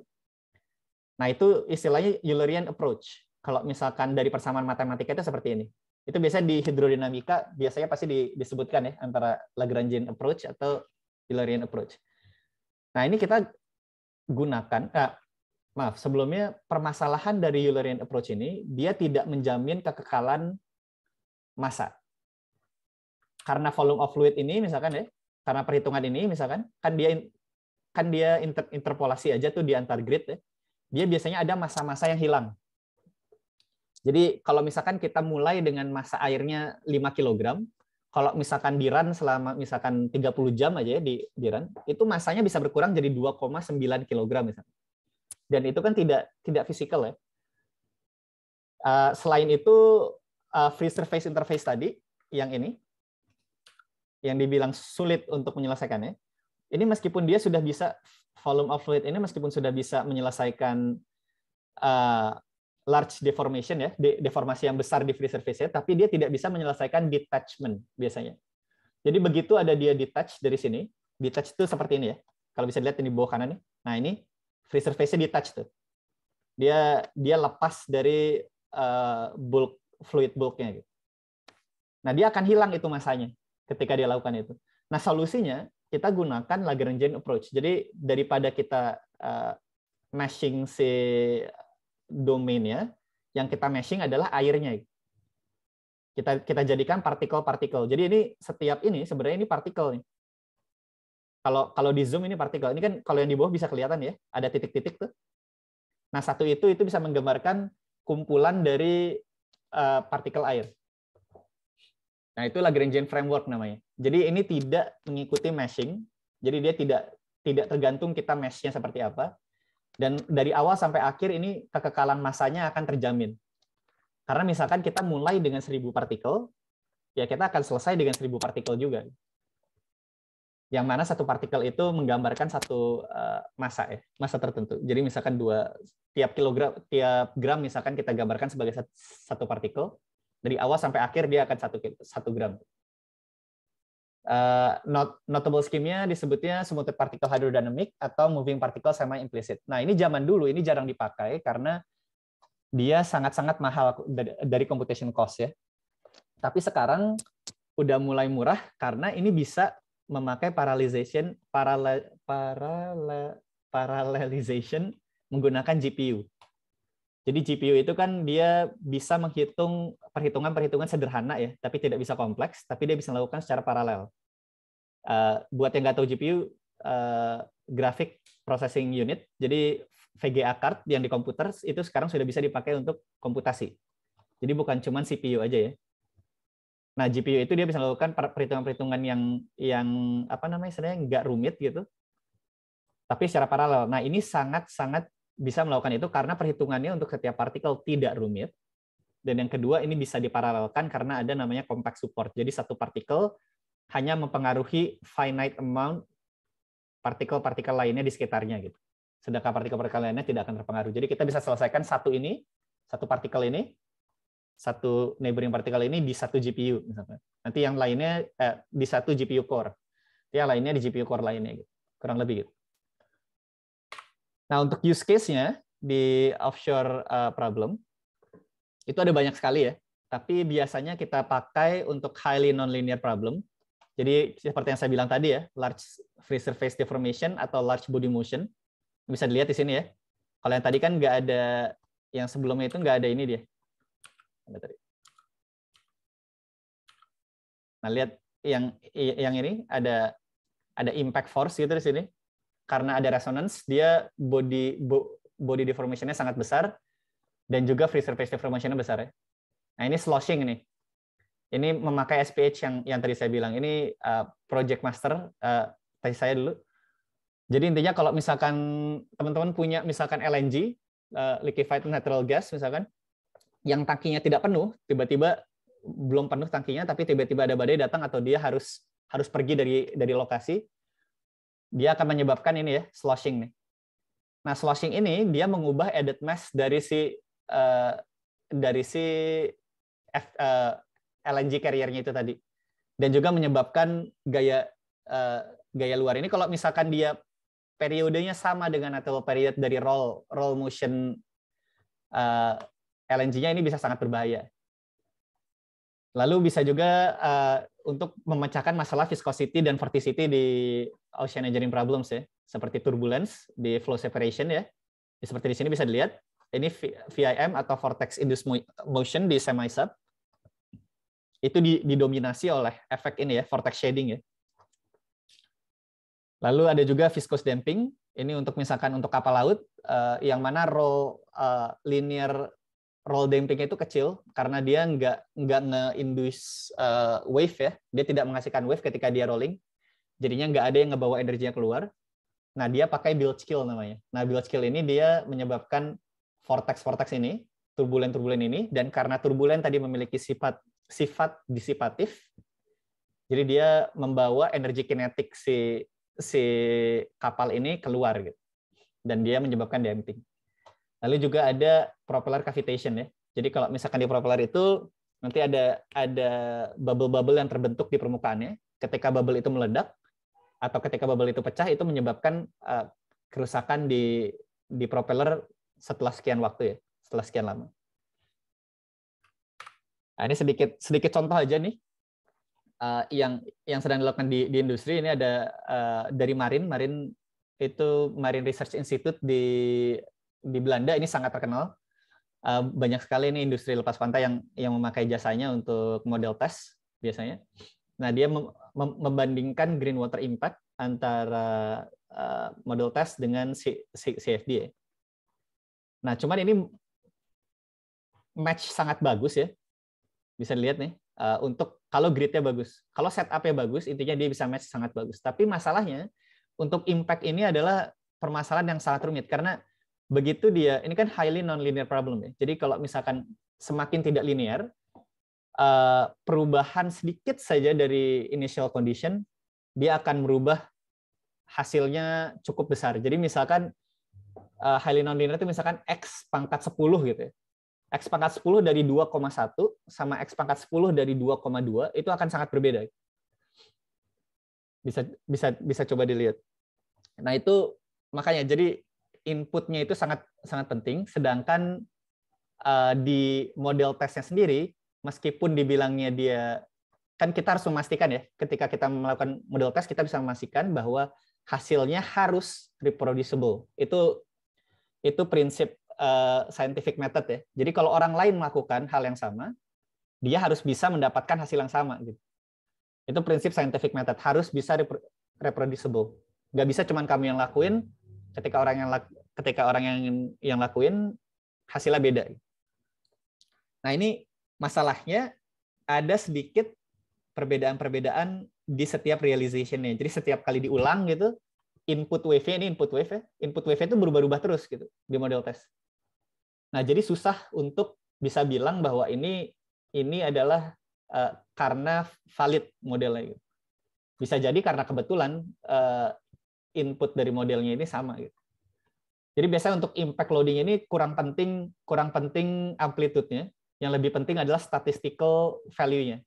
Nah, itu istilahnya Eulerian approach. Kalau misalkan dari persamaan matematika itu seperti ini. Itu biasanya di hidrodinamika, biasanya pasti disebutkan ya, antara Lagrangian approach atau Eulerian approach. Nah, ini kita gunakan, sebelumnya permasalahan dari Eulerian approach ini, dia tidak menjamin kekekalan massa. Karena volume of fluid ini misalkan ya, karena perhitungan ini misalkan kan dia interpolasi aja tuh di antar grid ya. Dia biasanya ada massa-massa yang hilang. Jadi kalau misalkan kita mulai dengan massa airnya 5 kg, kalau misalkan di run selama misalkan 30 jam aja ya di run, itu massanya bisa berkurang jadi 2,9 kg misalkan. Dan itu kan tidak fisikal ya. Selain itu free surface interface tadi yang ini yang dibilang sulit untuk menyelesaikannya. Ini meskipun dia sudah bisa, volume of fluid ini meskipun sudah bisa menyelesaikan large deformation ya, deformasi yang besar di free surface-nya, tapi dia tidak bisa menyelesaikan detachment biasanya. Jadi begitu ada dia detach dari sini, detach itu seperti ini ya. Kalau bisa dilihat di bawah kanan nih. Nah, ini free surface-nya detach tuh. Dia lepas dari fluid bulk-nya gitu. Nah, dia akan hilang itu masanya ketika dia lakukan itu. Nah, solusinya kita gunakan Lagrangian approach. Jadi daripada kita meshing si domainnya, yang kita meshing adalah airnya. Kita jadikan partikel-partikel. Jadi ini setiap ini sebenarnya ini partikel nih. Kalau di zoom ini partikel. Ini kan kalau yang di bawah bisa kelihatan ya, ada titik-titik tuh. Nah, satu itu bisa menggambarkan kumpulan dari partikel air. Nah, itu Lagrangian framework namanya. Jadi ini tidak mengikuti meshing. Jadi dia tidak tergantung kita mesh-nya seperti apa. Dan dari awal sampai akhir ini kekekalan massanya akan terjamin. Karena misalkan kita mulai dengan 1000 partikel, ya kita akan selesai dengan 1000 partikel juga. Yang mana satu partikel itu menggambarkan satu massa ya, massa tertentu. Jadi misalkan tiap gram misalkan kita gambarkan sebagai satu partikel. Dari awal sampai akhir dia akan 1 gram. Notable scheme-nya disebutnya smooth particle hydrodynamic atau moving particle semi-implicit. Nah, ini zaman dulu ini jarang dipakai karena dia sangat-sangat mahal dari computation cost ya. Tapi sekarang udah mulai murah karena ini bisa memakai parallelization menggunakan GPU. Jadi GPU itu kan dia bisa menghitung perhitungan-perhitungan sederhana ya, tapi tidak bisa kompleks, tapi dia bisa melakukan secara paralel. Buat yang nggak tahu GPU, graphic processing unit, jadi VGA card yang di komputer itu sekarang sudah bisa dipakai untuk komputasi. Jadi bukan cuma CPU aja ya. Nah, GPU itu dia bisa melakukan perhitungan-perhitungan yang apa namanya, sebenarnya nggak rumit gitu, tapi secara paralel. Nah, ini sangat-sangat bisa melakukan itu karena perhitungannya untuk setiap partikel tidak rumit. Dan yang kedua, ini bisa diparalelkan karena ada namanya compact support. Jadi satu partikel hanya mempengaruhi finite amount partikel-partikel lainnya di sekitarnya gitu. Sedangkan partikel-partikel lainnya tidak akan terpengaruh. Jadi kita bisa selesaikan satu partikel ini satu neighboring particle ini di satu GPU misalkan. Nanti yang lainnya di satu GPU core. Yang lainnya di GPU core lainnya gitu. Kurang lebih gitu. Nah, untuk use case-nya di offshore problem itu ada banyak sekali ya. Tapi biasanya kita pakai untuk highly nonlinear problem. Jadi seperti yang saya bilang tadi ya, large free surface deformation atau large body motion. Bisa dilihat di sini ya. Kalau yang tadi kan nggak ada, yang sebelumnya itu nggak ada ini dia. Nah, lihat yang ini ada impact force gitu di sini. Karena ada resonance, dia body deformation-nya sangat besar dan juga free surface deformation-nya besar ya. Nah, ini sloshing ini. Ini memakai SPH yang tadi saya bilang. Ini project master tadi saya dulu. Jadi intinya kalau misalkan teman-teman punya misalkan LNG, liquefied natural gas misalkan, yang tangkinya tidak penuh, tiba-tiba belum penuh tangkinya, tapi tiba-tiba ada badai datang atau dia harus pergi dari lokasi, dia akan menyebabkan ini ya, sloshing nih. Nah, sloshing ini dia mengubah added mass dari si LNG carrier-nya itu tadi, dan juga menyebabkan gaya luar ini. Kalau misalkan dia periodenya sama dengan natural period dari roll motion LNG-nya, ini bisa sangat berbahaya. Lalu bisa juga untuk memecahkan masalah viscosity dan vorticity di ocean engineering problems ya, seperti turbulence di flow separation ya. Seperti di sini bisa dilihat, ini VIM atau vortex induced motion di semi-sub. Itu didominasi oleh efek ini ya, vortex shading ya. Lalu ada juga viscous damping, ini untuk misalkan untuk kapal laut, yang mana linear roll damping itu kecil karena dia nggak nge-induce wave ya, dia tidak menghasilkan wave ketika dia rolling, jadinya nggak ada yang ngebawa energinya keluar. Nah, dia pakai bilge kill namanya. Nah, bilge kill ini dia menyebabkan vortex ini, turbulen ini, dan karena turbulen tadi memiliki sifat disipatif, jadi dia membawa energi kinetik si kapal ini keluar gitu, dan dia menyebabkan damping. Lalu juga ada propeller cavitation ya. Jadi kalau misalkan di propeller itu nanti ada bubble-bubble yang terbentuk di permukaannya. Ketika bubble itu meledak atau ketika bubble itu pecah, itu menyebabkan kerusakan di propeller setelah sekian waktu ya, setelah sekian lama. Nah, ini sedikit contoh aja nih yang sedang dilakukan di industri. Ini ada dari Marine itu Marine Research Institute di Belanda, ini sangat terkenal. Banyak sekali ini industri lepas pantai yang memakai jasanya untuk model test biasanya. Nah, dia membandingkan green water impact antara model test dengan CFD. Nah, cuman ini match sangat bagus ya. Bisa dilihat nih, untuk kalau grid-nya bagus. Kalau setup-nya bagus, intinya dia bisa match sangat bagus. Tapi masalahnya, untuk impact ini adalah permasalahan yang sangat rumit, karena begitu dia, ini kan highly non-linear problem ya. Jadi kalau misalkan semakin tidak linear, perubahan sedikit saja dari initial condition, dia akan merubah hasilnya cukup besar. Jadi misalkan highly non-linear itu misalkan X pangkat 10 gitu ya. X pangkat 10 dari 2,1 sama X pangkat 10 dari 2,2 itu akan sangat berbeda. Bisa coba dilihat. Nah, itu makanya jadi inputnya itu sangat penting, sedangkan di model tesnya sendiri, meskipun dibilangnya dia, kan kita harus memastikan ya, ketika kita melakukan model test, kita bisa memastikan bahwa hasilnya harus reproducible. Itu prinsip scientific method ya. Jadi kalau orang lain melakukan hal yang sama, dia harus bisa mendapatkan hasil yang sama gitu. Itu prinsip scientific method, harus bisa reproducible. Nggak bisa cuma kamu yang lakuin, ketika orang yang lakuin hasilnya beda. Nah, ini masalahnya ada sedikit perbedaan di setiap realization-nya. Jadi setiap kali diulang gitu, input wave-nya itu berubah-ubah terus gitu di model test. Nah, jadi susah untuk bisa bilang bahwa ini adalah karena valid modelnya gitu. Bisa jadi karena kebetulan input dari modelnya ini sama gitu. Jadi biasanya untuk impact loading ini kurang penting amplitude-nya, Yang lebih penting adalah statistical value-nya.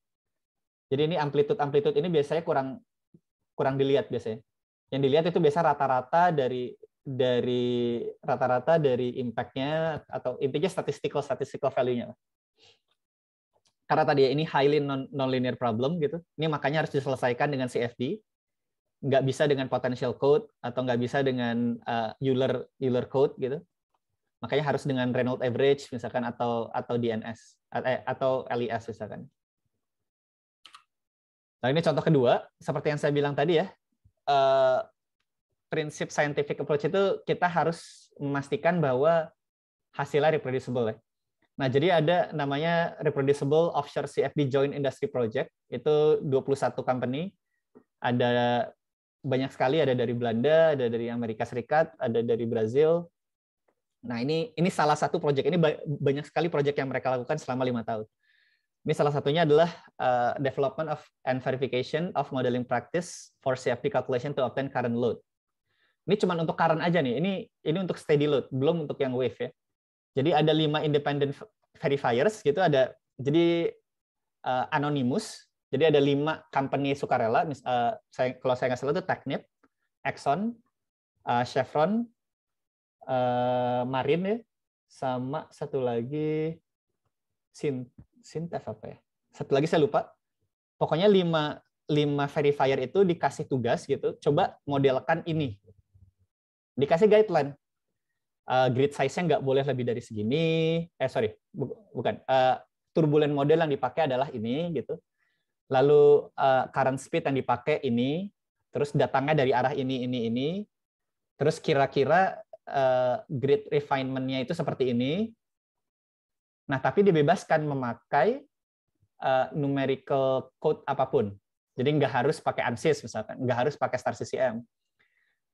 Jadi ini amplitude ini biasanya kurang dilihat biasanya. Yang dilihat itu biasa rata-rata dari impact-nya, atau intinya statistical value-nya. Karena tadi ini highly non-linear problem gitu. Ini makanya harus diselesaikan dengan CFD. Nggak bisa dengan potential code atau nggak bisa dengan Euler code gitu. Makanya harus dengan Reynolds average misalkan atau DNS atau LIS misalkan. Nah, ini contoh kedua, seperti yang saya bilang tadi ya. Prinsip scientific approach itu kita harus memastikan bahwa hasilnya reproducible ya. Nah, jadi ada namanya Reproducible Offshore CFD Joint Industry Project. Itu 21 company. Ada banyak sekali, ada dari Belanda, ada dari Amerika Serikat, ada dari Brazil. Nah, ini salah satu proyek. Ini banyak sekali proyek yang mereka lakukan selama 5 tahun. Ini salah satunya adalah development of and verification of modeling practice for CFD calculation to obtain current load. Ini cuma untuk current aja nih. Ini untuk steady load, belum untuk yang wave ya. Jadi ada 5 independent verifiers gitu, jadi anonymous. Jadi ada 5 company sukarela. Kalau saya nggak salah itu Technip, Exxon, Chevron, Marine ya, sama satu lagi Sintef apa ya? Satu lagi saya lupa. Pokoknya 5 verifier itu dikasih tugas gitu. Coba modelkan ini. Dikasih guideline. Grid size-nya nggak boleh lebih dari segini. Bukan. Turbulent model yang dipakai adalah ini gitu. Lalu current speed yang dipakai ini. Terus datangnya dari arah ini. Terus kira-kira grid refinement-nya itu seperti ini. Nah, tapi dibebaskan memakai numerical code apapun. Jadi nggak harus pakai ANSYS misalkan, nggak harus pakai star CCM.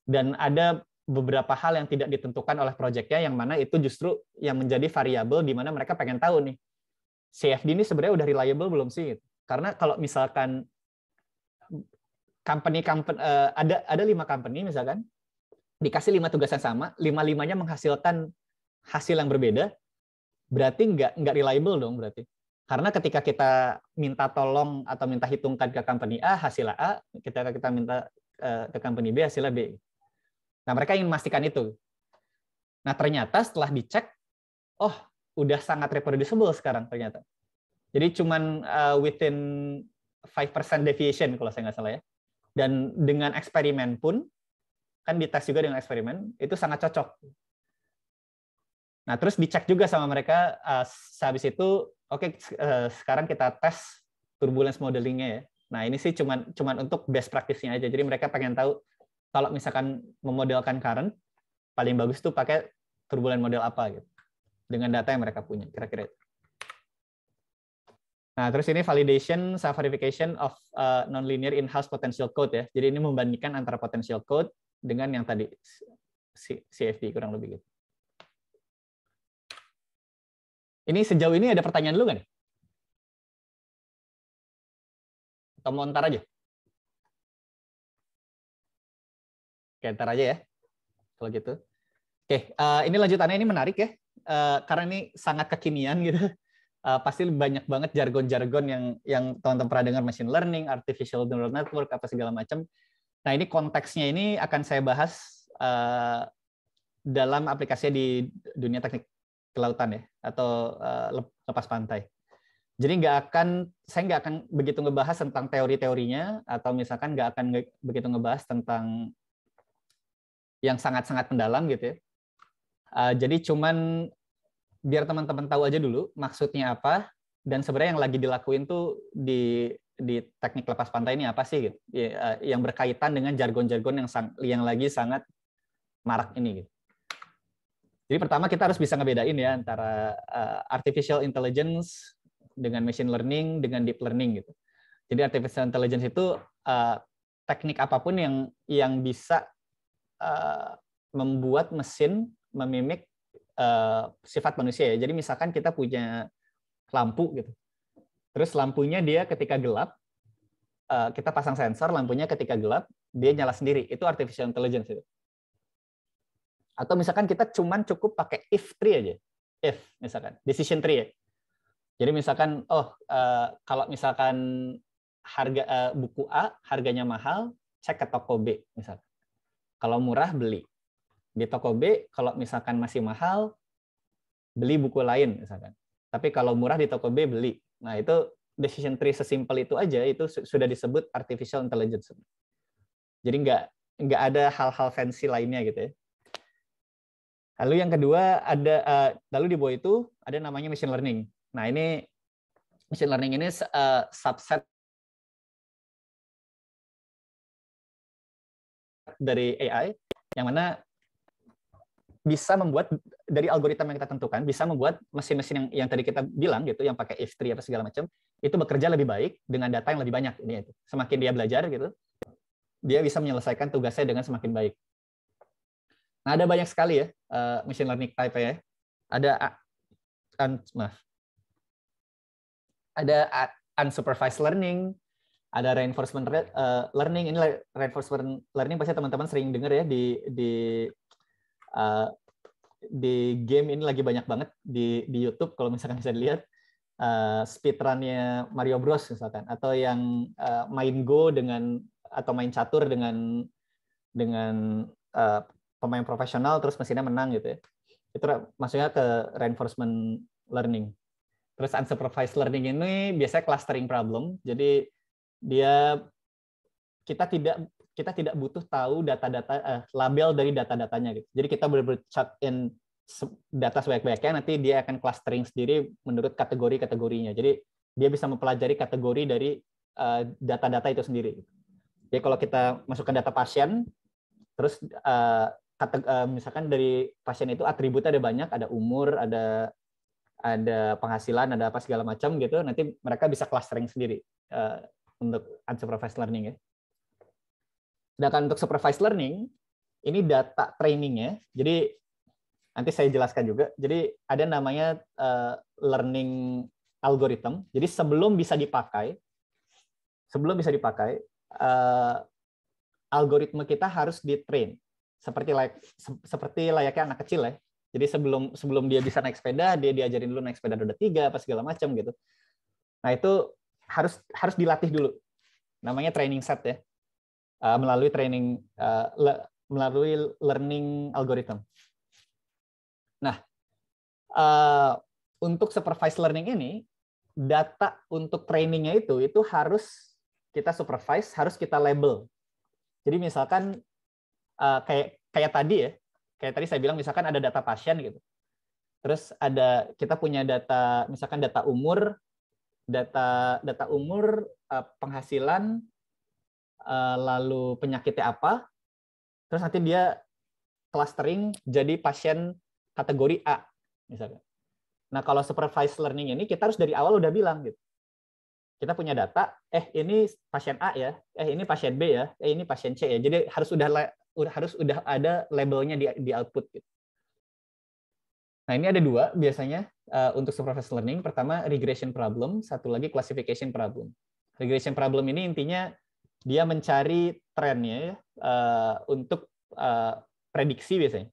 Dan ada beberapa hal yang tidak ditentukan oleh proyeknya, yang mana itu justru yang menjadi variabel di mana mereka pengen tahu nih, CFD ini sebenarnya udah reliable belum sih? Karena kalau misalkan ada 5 company misalkan, dikasih 5 tugas yang sama, 5-5-nya menghasilkan hasil yang berbeda, berarti nggak reliable dong berarti. Karena ketika kita minta tolong atau minta hitungkan ke company A, hasilnya A, ketika kita minta ke company B, hasilnya B. Nah, mereka ingin memastikan itu. Nah, ternyata setelah dicek, oh, udah sangat reproducible sekarang ternyata. Jadi cuman within 5% deviation kalau saya nggak salah ya. Dan dengan eksperimen pun, kan dites juga dengan eksperimen, itu sangat cocok. Nah, terus dicek juga sama mereka, sehabis itu, oke, sekarang kita tes turbulence modeling-nya ya. Nah, ini sih cuman untuk best practice-nya aja. Jadi mereka pengen tahu, kalau misalkan memodelkan current, paling bagus tuh pakai turbulent model apa gitu, dengan data yang mereka punya, kira-kira itu. Nah, terus ini validation, self-verification of non-linear in-house potential code ya. Jadi ini membandingkan antara potential code dengan yang tadi, CFD, kurang lebih gitu. Ini sejauh ini ada pertanyaan dulu nggak nih? Atau mau ntar aja? Oke, ntar aja ya, kalau gitu. Oke, ini lanjutannya, ini menarik ya, karena ini sangat kekinian gitu. Pasti banyak banget jargon-jargon yang teman-teman pernah dengar, machine learning, artificial neural network, apa segala macam. Nah, ini konteksnya ini akan saya bahas dalam aplikasinya di dunia teknik kelautan ya, atau lepas pantai. Jadi saya nggak akan begitu ngebahas tentang teori-teorinya, atau misalkan nggak akan begitu ngebahas tentang yang sangat-sangat mendalam gitu ya. Jadi cuman biar teman-teman tahu aja dulu maksudnya apa, dan sebenarnya yang lagi dilakuin tuh di teknik lepas pantai ini apa sih gitu. Yang berkaitan dengan jargon-jargon yang lagi sangat marak ini gitu. Jadi pertama kita harus bisa ngebedain ya antara artificial intelligence dengan machine learning dengan deep learning gitu. Jadi artificial intelligence itu teknik apapun yang bisa membuat mesin memimik sifat manusia ya. Jadi misalkan kita punya lampu gitu. Terus lampunya dia ketika gelap, kita pasang sensor, lampunya ketika gelap dia nyala sendiri. Itu artificial intelligence itu. Atau misalkan kita cukup pakai if tree aja. If misalkan decision tree ya. Jadi misalkan, kalau misalkan harga buku A harganya mahal, cek ke toko B misalkan. Kalau murah beli. Di toko B kalau misalkan masih mahal, beli buku lain misalkan. Tapi kalau murah di toko B beli. Nah, itu decision tree sesimpel itu aja, itu sudah disebut artificial intelligence. Jadi nggak ada hal-hal fancy lainnya gitu ya. Lalu yang kedua lalu di bawah itu ada namanya machine learning. Nah, ini machine learning ini subset dari AI yang mana bisa membuat dari algoritma yang kita tentukan, bisa membuat mesin-mesin yang tadi kita bilang gitu, yang pakai if tree apa segala macam, itu bekerja lebih baik dengan data yang lebih banyak. Ini itu. Semakin dia belajar gitu, dia bisa menyelesaikan tugasnya dengan semakin baik. Nah, ada banyak sekali ya machine learning type ya. Ada unsupervised learning, ada reinforcement learning. Ini reinforcement learning pasti teman-teman sering dengar ya di game ini lagi banyak banget di YouTube kalau misalkan bisa dilihat speedrun-nya Mario Bros misalkan, atau yang main Go atau main catur dengan pemain profesional terus mesinnya menang gitu ya. Itu maksudnya ke reinforcement learning. Terus unsupervised learning ini biasanya clustering problem. Jadi kita tidak butuh tahu data-data label dari data-datanya gitu. Jadi kita benar-benar chuck in data sebanyak-banyaknya, nanti dia akan clustering sendiri menurut kategori-kategorinya. Jadi dia bisa mempelajari kategori dari data-data itu sendiri. Jadi kalau kita masukkan data pasien, terus misalkan dari pasien itu atributnya ada banyak, ada umur, ada penghasilan, ada apa segala macam gitu, nanti mereka bisa clustering sendiri untuk unsupervised learning ya. Sedangkan untuk supervised learning, ini data trainingnya, jadi nanti saya jelaskan juga. Jadi ada namanya learning algorithm. Jadi sebelum bisa dipakai, algoritma kita harus di-train. Seperti layaknya anak kecil ya. Jadi sebelum dia bisa naik sepeda, dia diajarin dulu naik sepeda roda 3 apa segala macam gitu. Nah, itu harus dilatih dulu. Namanya training set ya. Melalui learning algorithm. Nah, untuk supervised learning ini, data untuk trainingnya itu harus kita supervise, harus kita label. Jadi misalkan kayak tadi ya, kayak tadi saya bilang misalkan ada data pasien gitu. Terus kita punya data, misalkan data umur, penghasilan, lalu penyakitnya apa, terus nanti dia clustering jadi pasien kategori A misalkan. Nah, kalau supervised learning ini kita harus dari awal udah bilang gitu. Kita punya data, ini pasien A ya, ini pasien B ya, ini pasien C ya. Jadi harus udah ada labelnya di output gitu. Nah, ini ada dua biasanya untuk supervised learning. Pertama regression problem, satu lagi classification problem. Regression problem ini intinya dia mencari trennya untuk prediksi biasanya.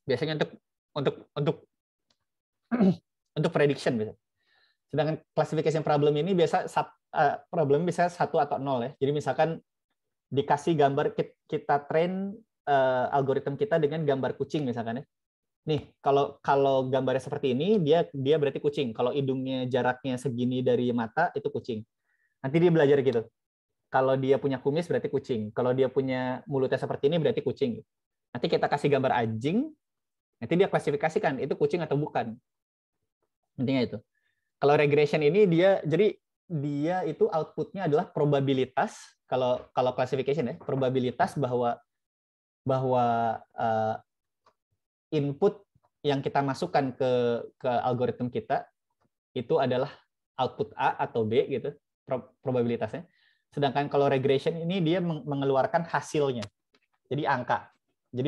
Biasanya untuk untuk prediction biasanya. Sedangkan classification problem ini problem bisa 1 atau 0 ya. Jadi misalkan dikasih gambar, kita train algoritma kita dengan gambar kucing misalkan ya. Nih, kalau gambarnya seperti ini, dia berarti kucing. Kalau hidungnya jaraknya segini dari mata, itu kucing. Nanti dia belajar gitu. Kalau dia punya kumis berarti kucing. Kalau dia punya mulutnya seperti ini berarti kucing. Nanti kita kasih gambar anjing, nanti dia klasifikasikan itu kucing atau bukan. Intinya itu. Kalau regression ini dia itu outputnya adalah probabilitas. Kalau classification ya, probabilitas bahwa input yang kita masukkan ke algoritma kita itu adalah output A atau B gitu, probabilitasnya. Sedangkan kalau regression ini dia mengeluarkan hasilnya. Jadi angka. Jadi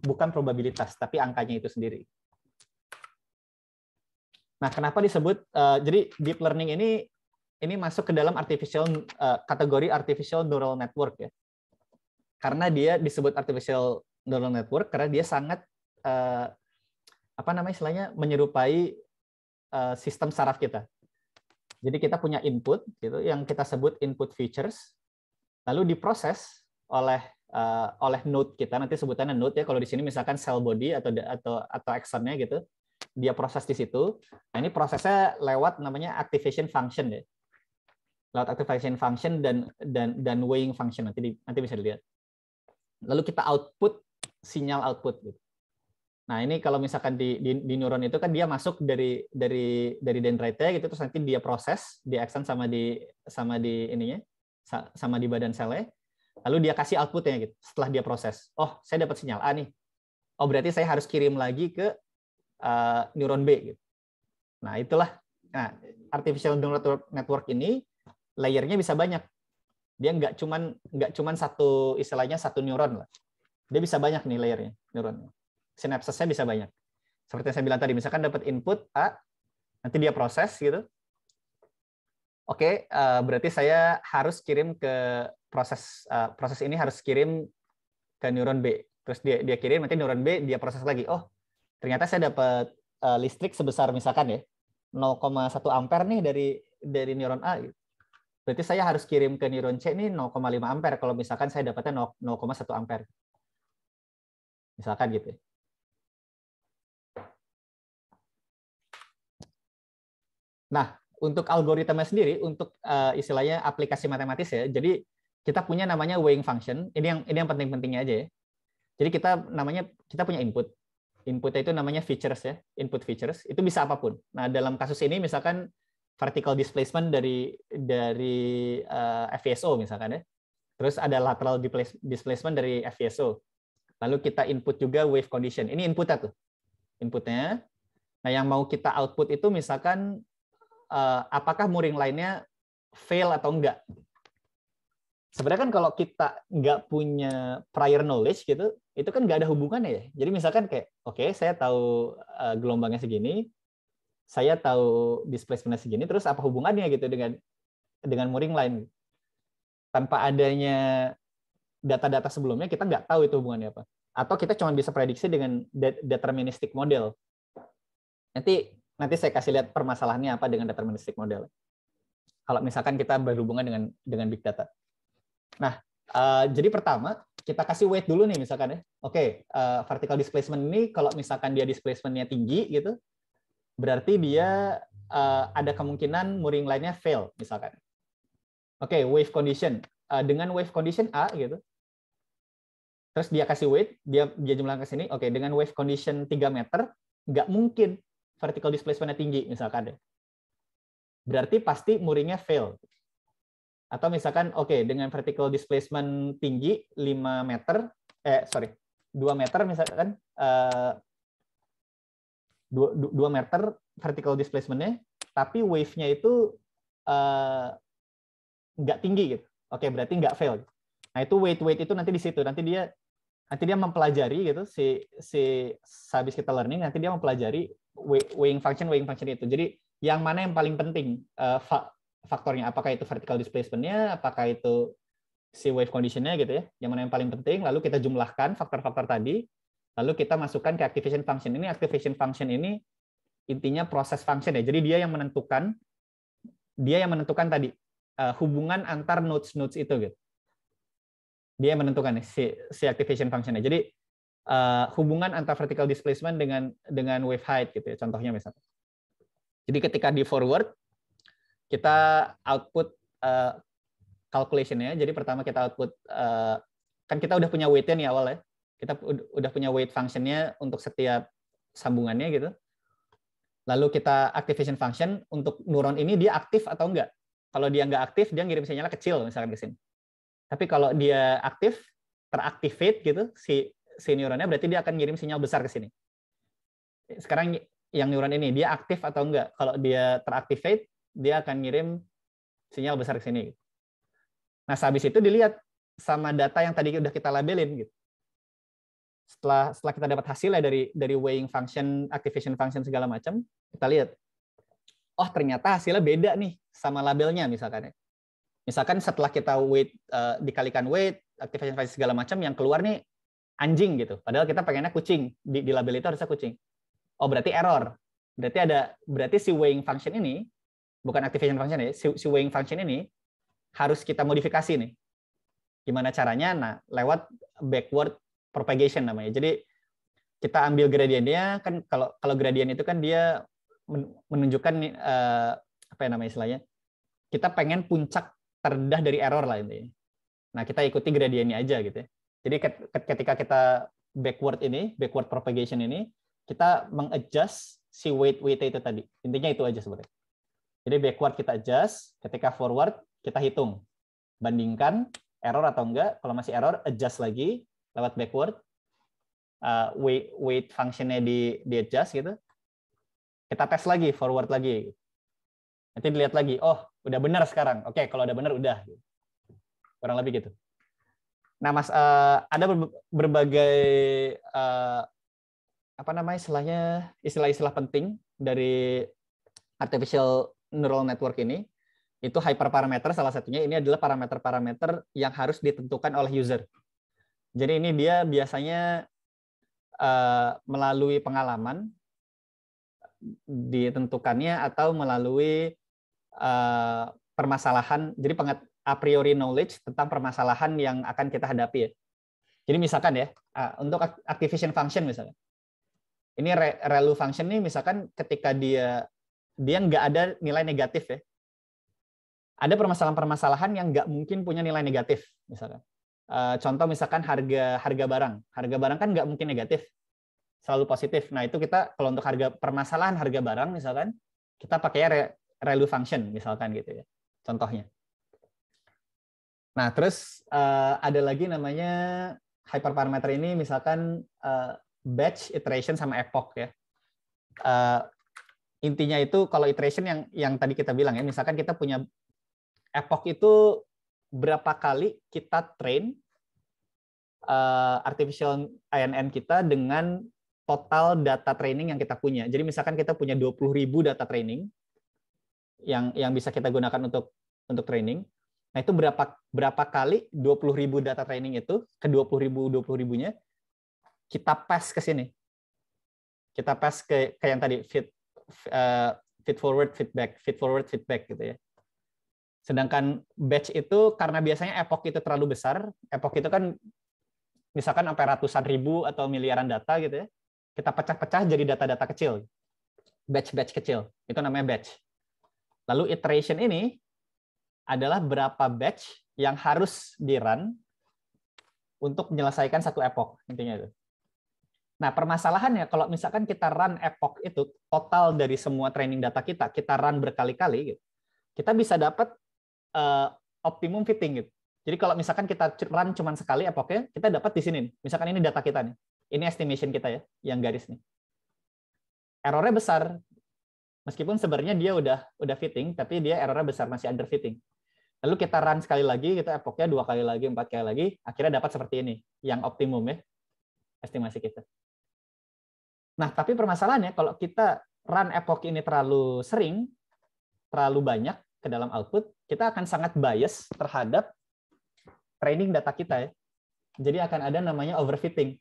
bukan probabilitas, tapi angkanya itu sendiri. Nah, kenapa disebut jadi deep learning ini masuk ke dalam kategori artificial neural network ya. Karena dia disebut artificial neural network karena dia sangat istilahnya menyerupai sistem saraf kita. Jadi kita punya input gitu yang kita sebut input features, lalu diproses oleh node kita, nanti sebutannya node ya, kalau di sini misalkan cell body atau axonnya gitu, dia proses di situ. Nah, ini prosesnya lewat namanya activation function ya. Lewat activation function dan weighing function, nanti bisa dilihat. Lalu kita output sinyal output gitu. Nah, ini kalau misalkan di neuron itu kan dia masuk dari dendritnya gitu, terus nanti dia proses di axon sama di ininya, sama di badan selnya. Lalu dia kasih outputnya gitu. Setelah dia proses, oh saya dapat sinyal A nih. Oh berarti saya harus kirim lagi ke neuron B gitu. Nah, itulah. Nah, artificial neural network ini layernya bisa banyak. Dia nggak cuman satu, istilahnya satu neuron lah. Dia bisa banyak nih layernya, neuronnya. Sinapsesnya bisa banyak. Seperti yang saya bilang tadi, misalkan dapat input A, nanti dia proses gitu. Oke, berarti saya harus kirim ke proses ini harus kirim ke neuron B. Terus dia kirim, nanti neuron B dia proses lagi. Oh, ternyata saya dapat listrik sebesar misalkan ya 0,1 ampere nih dari neuron A. Berarti saya harus kirim ke neuron C ini 0,5 ampere kalau misalkan saya dapatnya 0,1 ampere. Misalkan gitu. Nah, untuk algoritma sendiri, untuk istilahnya aplikasi matematis ya, jadi kita punya namanya weighing function. Ini yang penting-pentingnya aja ya. Jadi kita punya input. Inputnya itu namanya features ya, input features. Itu bisa apapun. Nah, dalam kasus ini misalkan vertical displacement dari FVSO misalkan ya. Terus ada lateral displacement dari FVSO. Lalu kita input juga wave condition. Ini inputnya tuh. Inputnya. Nah, yang mau kita output itu misalkan apakah muring lainnya fail atau enggak. Sebenarnya kan kalau kita nggak punya prior knowledge gitu, itu kan nggak ada hubungannya ya. Jadi misalkan kayak, oke, saya tahu gelombangnya segini, saya tahu displacement-nya segini, terus apa hubungannya gitu dengan muring lain? Tanpa adanya data-data sebelumnya, kita nggak tahu itu hubungannya apa. Atau kita cuma bisa prediksi dengan deterministic model. Nanti saya kasih lihat permasalahannya apa dengan deterministic model. Kalau misalkan kita berhubungan dengan big data. Nah, jadi pertama kita kasih weight dulu nih misalkan ya. Oke, vertical displacement ini kalau misalkan dia displacement-nya tinggi gitu, berarti dia ada kemungkinan muring lainnya fail misalkan. Oke, wave condition. Dengan wave condition A gitu. Terus dia kasih weight, dia jumlahkan ke sini. Oke, dengan wave condition 3 meter, nggak mungkin vertical displacement-nya tinggi misalkan. Berarti pasti muringnya fail. Atau misalkan dengan vertical displacement tinggi 2 meter misalkan 2 meter vertical displacement-nya, tapi wave-nya itu nggak tinggi gitu. Oke, berarti nggak fail. Nah, itu weight itu nanti di situ. Nanti dia mempelajari gitu habis kita learning, nanti dia mempelajari weighing function itu. Jadi yang mana yang paling penting faktornya, apakah itu vertical displacement-nya, apakah itu si wave condition-nya gitu ya. Yang mana yang paling penting, lalu kita jumlahkan faktor-faktor tadi, lalu kita masukkan ke activation function. Ini activation function ini intinya proses function ya. Jadi dia yang menentukan tadi hubungan antar nodes itu gitu. Dia yang menentukan si activation function-nya. Jadi hubungan antar vertical displacement dengan wave height gitu ya, contohnya misalnya. Jadi ketika di forward kita output calculation-nya. Jadi pertama kita output kan kita udah punya weight-nya nih awal ya. Kita udah punya weight function-nya untuk setiap sambungannya gitu. Lalu kita activation function untuk neuron ini dia aktif atau enggak. Kalau dia nggak aktif, dia ngirim sinyalnya kecil misalkan ke sini. Tapi kalau dia aktif, teractivate gitu si neuronnya, berarti dia akan ngirim sinyal besar ke sini. Sekarang yang neuron ini dia aktif atau enggak? Kalau dia teractivate, dia akan ngirim sinyal besar ke sini. Nah, habis itu dilihat sama data yang tadi udah kita labelin gitu. Setelah kita dapat hasilnya dari weighing function, activation function segala macam, kita lihat, oh ternyata hasilnya beda nih sama labelnya misalkan ya. Misalkan setelah kita weight dikalikan weight, activation function segala macam, yang keluar nih anjing gitu. Padahal kita pengennya kucing. Di label itu harusnya kucing. Oh berarti error. Berarti si weighing function ini, bukan activation function ya, si weighing function ini harus kita modifikasi nih. Gimana caranya? Nah, lewat backward propagation namanya. Jadi kita ambil gradiennya, kan kalau gradien itu kan dia menunjukkan apa ya namanya istilahnya, kita pengen puncak terendah dari error lah intinya. Nah, kita ikuti gradiennya aja gitu ya. Jadi ketika kita backward propagation ini, kita mengadjust si weight itu tadi. Intinya itu aja sebenarnya. Jadi backward kita adjust, ketika forward kita hitung. Bandingkan error atau enggak. Kalau masih error, adjust lagi lewat backward. Weight function-nya di adjust gitu. Kita tes lagi, forward lagi. Nanti dilihat lagi, oh udah benar sekarang. Oke, kalau udah benar udah. Kurang lebih gitu. Nah, Mas, ada berbagai apa namanya istilah-istilah penting dari artificial neural network ini. Itu hyperparameter salah satunya. Ini adalah parameter-parameter yang harus ditentukan oleh user. Jadi ini dia biasanya melalui pengalaman ditentukannya atau melalui permasalahan. Jadi a priori knowledge tentang permasalahan yang akan kita hadapi ya. Jadi misalkan ya, untuk activation function misalnya. Ini ReLU function nih misalkan ketika dia nggak ada nilai negatif ya. Ada permasalahan-permasalahan yang nggak mungkin punya nilai negatif misalkan. Contoh misalkan harga barang. Harga barang kan nggak mungkin negatif. Selalu positif. Nah, itu kita kalau untuk permasalahan harga barang misalkan, kita pakai ReLU function misalkan gitu ya. Contohnya. Nah, terus ada lagi namanya hyperparameter ini misalkan batch, iteration, sama epoch ya. Intinya itu kalau iteration yang tadi kita bilang ya, misalkan kita punya epoch itu berapa kali kita train artificial INN kita dengan total data training yang kita punya. Jadi misalkan kita punya 20.000 data training yang bisa kita gunakan untuk training. Nah, itu berapa kali 20.000 data training itu ke 20.000-nya kita pass ke sini. Kita pass ke yang tadi feed forward feedback gitu ya. Sedangkan batch itu karena biasanya epoch itu terlalu besar, epoch itu kan misalkan sampai ratusan ribu atau miliaran data gitu ya. Kita pecah-pecah jadi data-data kecil. Batch-batch kecil. Itu namanya batch. Lalu iteration ini adalah berapa batch yang harus di-run untuk menyelesaikan satu epoch, intinya itu. Nah, permasalahannya kalau misalkan kita run epoch itu total dari semua training data kita run berkali-kali gitu. Kita bisa dapat optimum fitting gitu. Jadi kalau misalkan kita run cuma sekali epochnya, kita dapat di sini nih. Misalkan ini data kita nih. Ini estimation kita ya, yang garis nih. Errornya besar. Meskipun sebenarnya dia udah fitting, tapi dia errornya besar, masih under fitting. Lalu kita run sekali lagi, kita epochnya 2 kali lagi, 4 kali lagi, akhirnya dapat seperti ini, yang optimum ya, estimasi kita. Nah, tapi permasalahannya kalau kita run epoch ini terlalu sering, terlalu banyak ke dalam output, kita akan sangat bias terhadap training data kita ya. Jadi akan ada namanya overfitting.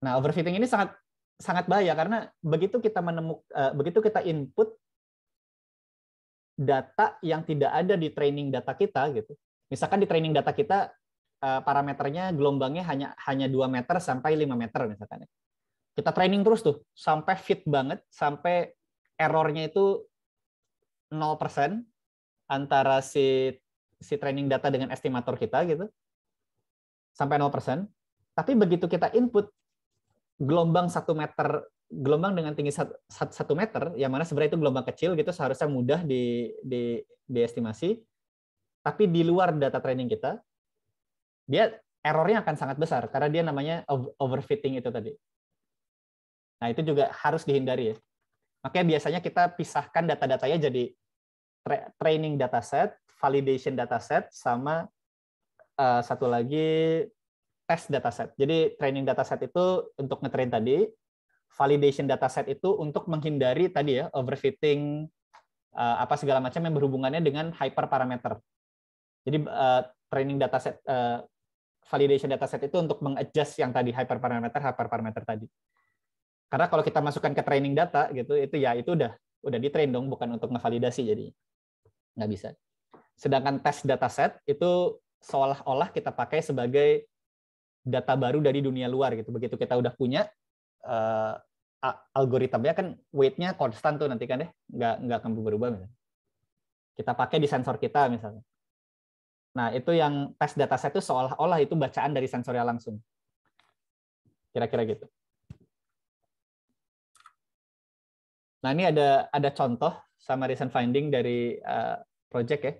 Nah, overfitting ini sangat bahaya karena begitu kita input data yang tidak ada di training data kita gitu. Misalkan di training data kita parameternya gelombangnya hanya 2 meter sampai 5 meter misalkan. Kita training terus tuh sampai fit banget, sampai errornya itu 0% antara si training data dengan estimator kita gitu. Sampai 0%. Tapi begitu kita input gelombang 1 meter, gelombang dengan tinggi 1 meter, yang mana sebenarnya itu gelombang kecil gitu, seharusnya mudah diestimasi, tapi di luar data training kita, dia errornya akan sangat besar, karena dia namanya overfitting itu tadi. Nah, itu juga harus dihindari ya. Makanya biasanya kita pisahkan data-datanya jadi training dataset, validation dataset, sama satu lagi test dataset. Jadi training dataset itu untuk ngetrain tadi, validation dataset itu untuk menghindari tadi ya overfitting apa segala macam yang berhubungannya dengan hyperparameter. Jadi training dataset, validation dataset itu untuk mengadjust yang tadi hyperparameter tadi. Karena kalau kita masukkan ke training data gitu, itu udah di-train dong, bukan untuk ngevalidasi, jadi nggak bisa. Sedangkan tes dataset itu seolah-olah kita pakai sebagai data baru dari dunia luar gitu. Begitu kita udah punya algoritmanya kan weight-nya konstan tuh nanti kan deh, nggak akan berubah misalnya. Kita pakai di sensor kita misalnya. Nah, itu yang tes dataset itu seolah-olah itu bacaan dari sensornya langsung. Kira-kira gitu. Nah, ini ada contoh sama recent finding dari project ya.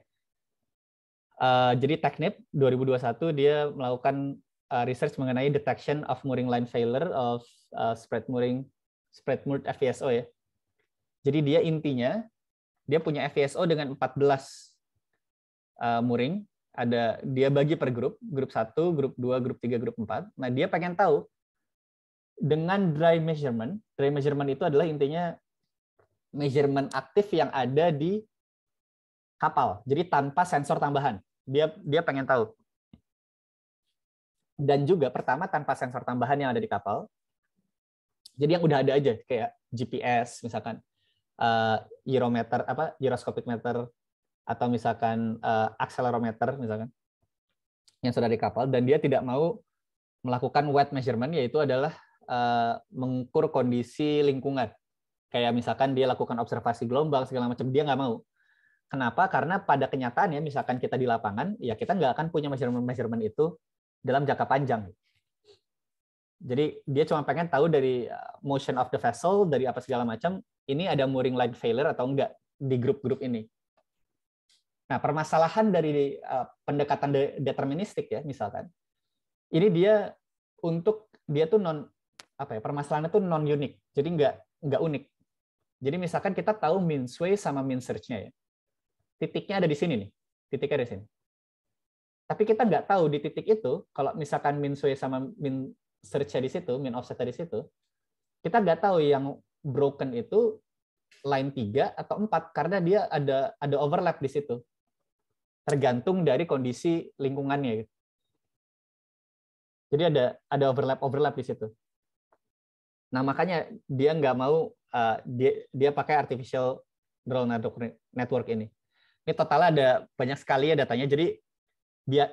Jadi Technip 2021 dia melakukan research mengenai detection of mooring line failure of spread moored FPSO ya. Jadi dia intinya dia punya FPSO dengan 14 mooring. Dia bagi per grup 1, grup 2, grup 3, grup 4. Nah, dia pengen tahu dengan dry measurement itu adalah intinya measurement aktif yang ada di kapal. Jadi tanpa sensor tambahan. Dia pengen tahu. Dan juga pertama tanpa sensor tambahan yang ada di kapal. Jadi yang udah ada aja kayak GPS misalkan, gyroscopic meter atau misalkan accelerometer misalkan yang sudah di kapal, dan dia tidak mau melakukan wet measurement, yaitu adalah mengukur kondisi lingkungan. Kayak misalkan dia lakukan observasi gelombang segala macam, dia nggak mau. Kenapa? Karena pada kenyataannya misalkan kita di lapangan, ya kita nggak akan punya measurement itu dalam jangka panjang. Jadi dia cuma pengen tahu dari motion of the vessel, dari apa segala macam, ini ada mooring line failure atau enggak di grup-grup ini. Nah, permasalahan dari pendekatan deterministik ya, misalkan, ini dia tuh permasalahannya tuh non unik, jadi nggak unik. Jadi misalkan kita tahu mean sway sama mean search-nya ya, titiknya ada di sini nih, titiknya di sini. Tapi kita nggak tahu di titik itu, kalau misalkan mean sway sama mean search-nya di situ, mean offset di situ, kita nggak tahu yang broken itu line 3 atau 4 karena dia ada overlap di situ. Tergantung dari kondisi lingkungannya. Jadi ada overlap di situ. Nah, makanya dia nggak mau dia pakai artificial neural network ini. Ini totalnya ada banyak sekali ya datanya. Jadi dia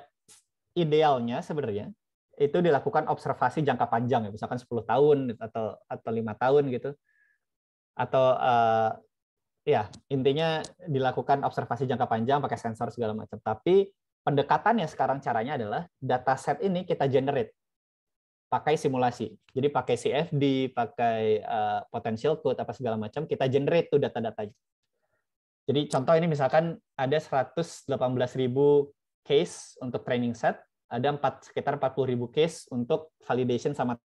idealnya sebenarnya itu dilakukan observasi jangka panjang ya, misalkan 10 tahun atau 5 tahun gitu. Atau ya intinya dilakukan observasi jangka panjang pakai sensor segala macam. Tapi pendekatannya sekarang caranya adalah dataset ini kita generate pakai simulasi. Jadi pakai CFD, pakai potential code apa segala macam, kita generate tuh data-datanya. Jadi contoh ini misalkan ada 118.000 case untuk training set, ada sekitar 40.000 case untuk validation sama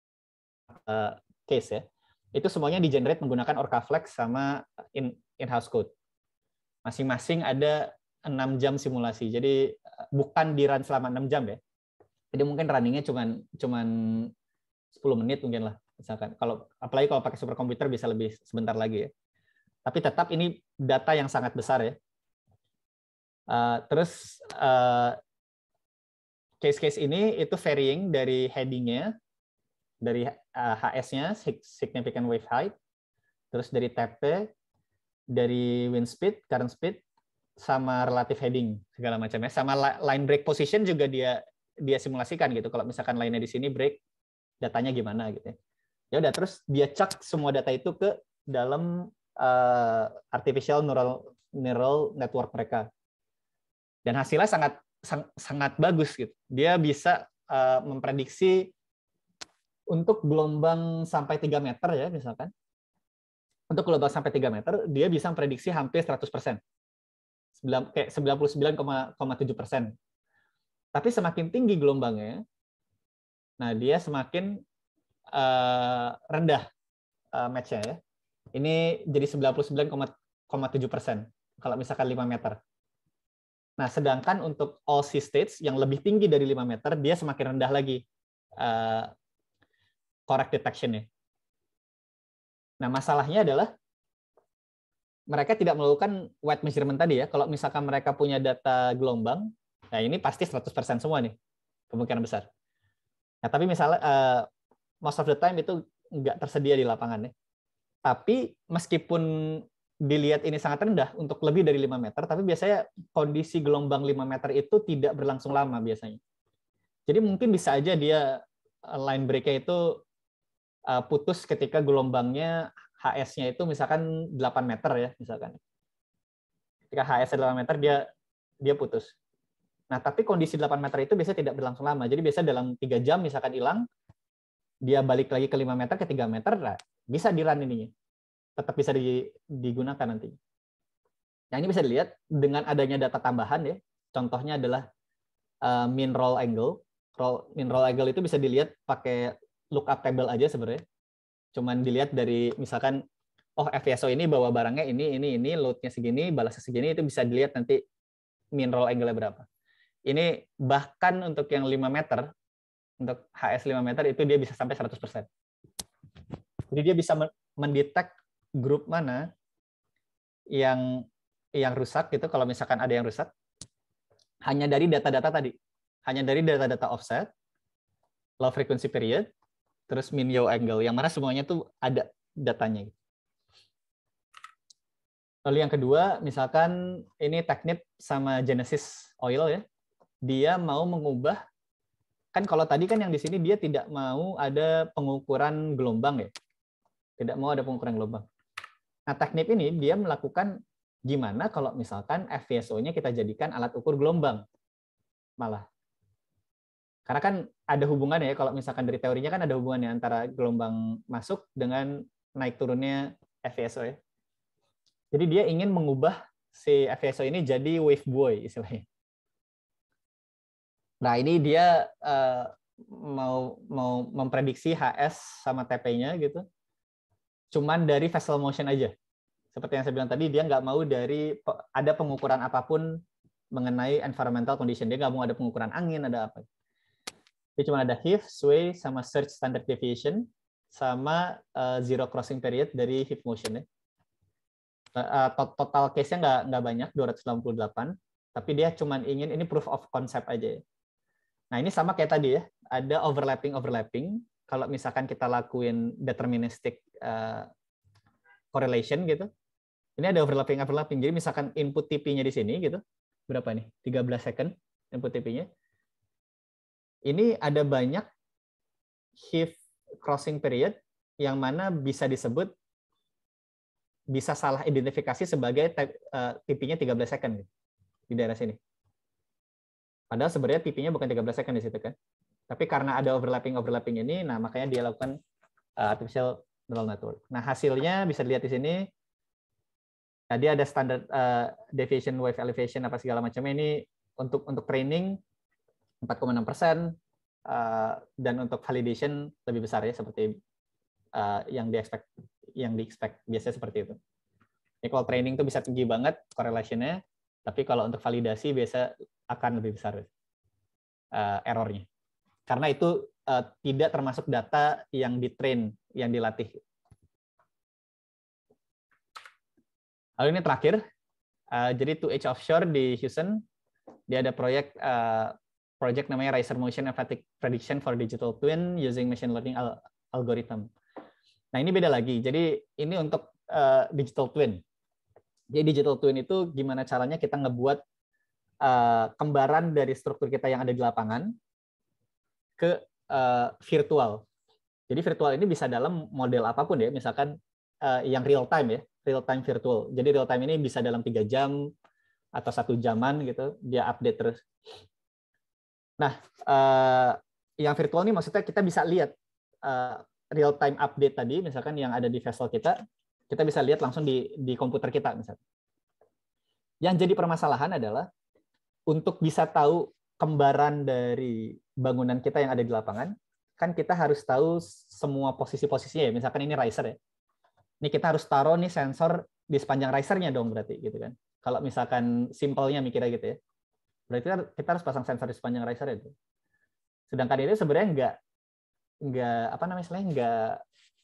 case ya. Itu semuanya di-generate menggunakan Orcaflex sama in-house code. Masing-masing ada 6 jam simulasi. Jadi bukan di-run selama 6 jam ya. Jadi mungkin runningnya cuman 10 menit mungkin lah. Misalkan apalagi kalau pakai superkomputer bisa lebih sebentar lagi ya. Tapi tetap ini data yang sangat besar ya. Terus case-case ini itu varying dari heading-nya, dari HS-nya, significant wave height, terus dari TP, dari wind speed, current speed, sama relative heading segala macamnya, sama line break position juga dia simulasikan gitu. Kalau misalkan line-nya di sini break, datanya gimana gitu. Ya udah, terus dia cak semua data itu ke dalam artificial neural network mereka. Dan hasilnya sangat bagus gitu. Dia bisa memprediksi untuk gelombang sampai 3 meter ya misalkan. Untuk gelombang sampai 3 meter, dia bisa memprediksi hampir 100%. Kayak 99,7%. Tapi semakin tinggi gelombangnya, nah dia semakin rendah match-nya ya. Ini jadi 99,7% kalau misalkan 5 meter. Nah, sedangkan untuk all sea stage yang lebih tinggi dari 5 meter, dia semakin rendah lagi correct detection-nya. Nah, masalahnya adalah mereka tidak melakukan wet measurement tadi ya. Kalau misalkan mereka punya data gelombang, nah ini pasti 100% semua nih, kemungkinan besar. Nah, tapi misalnya most of the time itu nggak tersedia di lapangan ya. Tapi meskipun dilihat ini sangat rendah untuk lebih dari 5 meter, tapi biasanya kondisi gelombang 5 meter itu tidak berlangsung lama biasanya. Jadi mungkin bisa aja dia line break-nya itu putus ketika gelombangnya HS-nya itu misalkan 8 meter ya, misalkan. Ketika HS 8 meter dia putus. Nah, tapi kondisi 8 meter itu biasanya tidak berlangsung lama. Jadi biasanya dalam 3 jam misalkan hilang, dia balik lagi ke 5 meter, ke 3 meter, nah, bisa di-run ininya. Tetap bisa digunakan nanti. Nah, ini bisa dilihat dengan adanya data tambahan ya. Contohnya adalah mean roll angle. Mean roll angle itu bisa dilihat pakai lookup table aja sebenarnya. Cuman dilihat dari misalkan FPSO ini bawa barangnya ini, load-nya segini, balasnya segini, itu bisa dilihat nanti mean roll angle-nya berapa. Ini bahkan untuk yang 5 meter, untuk HS 5 meter itu dia bisa sampai 100%. Jadi dia bisa mendetek grup mana yang rusak gitu, kalau misalkan ada yang rusak, hanya dari data-data tadi. Hanya dari data-data offset, low frequency period, terus mean yaw angle, yang mana semuanya tuh ada datanya. Lalu yang kedua, misalkan ini Technip sama Genesis Oil ya, dia mau mengubah, kan kalau tadi kan yang di sini dia tidak mau ada pengukuran gelombang ya, tidak mau ada pengukuran gelombang. Nah, Technip ini dia melakukan gimana kalau misalkan FPSO-nya kita jadikan alat ukur gelombang malah. Karena kan ada hubungannya ya, kalau misalkan dari teorinya kan ada hubungannya antara gelombang masuk dengan naik turunnya FPSO ya. Jadi dia ingin mengubah si FPSO ini jadi wave buoy istilahnya. Nah, ini dia mau memprediksi HS sama TP-nya gitu. Cuman dari vessel motion aja. Seperti yang saya bilang tadi, dia nggak mau ada pengukuran apapun mengenai environmental condition. Dia nggak mau ada pengukuran angin, ada apa. Dia cuma ada heave, sway, sama search standard deviation, sama zero crossing period dari heave motion. Ya. Total case-nya nggak banyak, 288. Tapi dia cuma ingin, ini proof of concept aja. Ya. Nah, ini sama kayak tadi ya, ada overlapping. Kalau misalkan kita lakuin deterministic correlation gitu, ini ada overlapping. Jadi misalkan input TP-nya di sini gitu, berapa nih? 13 second input TP-nya. Ini ada banyak heave crossing period yang mana bisa salah identifikasi sebagai TP-nya 13 second gitu, di daerah sini. Padahal sebenarnya TP-nya bukan 13 second di situ kan. Tapi karena ada overlapping ini, nah makanya dia lakukan artificial neural network. Nah, hasilnya bisa dilihat di sini. Tadi ada standard deviation, wave elevation, apa segala macamnya. Ini untuk training 4,6%, dan untuk validation lebih besar ya, seperti yang di-expect biasanya seperti itu. Jadi kalau training itu bisa tinggi banget correlation-nya, tapi kalau untuk validasi biasa akan lebih besar errornya. Karena itu tidak termasuk data yang di-train, yang dilatih. Lalu ini terakhir, jadi 2H Offshore di Houston, dia ada proyek namanya Riser Motion and Fatigue Prediction for Digital Twin using Machine Learning Algorithm. Nah, ini beda lagi. Jadi ini untuk digital twin. Jadi digital twin itu gimana caranya kita ngebuat kembaran dari struktur kita yang ada di lapangan ke virtual. Jadi virtual ini bisa dalam model apapun ya, misalkan yang real time ya, real time virtual. Jadi real time ini bisa dalam 3 jam atau 1 jaman gitu, dia update terus. Nah, yang virtual ini maksudnya kita bisa lihat real time update tadi, misalkan yang ada di vessel kita bisa lihat langsung di komputer kita misalnya. Yang jadi permasalahan adalah untuk bisa tahu kembaran dari bangunan kita yang ada di lapangan, kan kita harus tahu semua posisi-posisinya ya. Misalkan ini riser ya. Ini kita harus taruh nih sensor di sepanjang risernya dong berarti gitu kan. Kalau misalkan simpelnya mikirnya gitu ya. Berarti kita harus pasang sensor di sepanjang riser itu. Sedangkan itu sebenarnya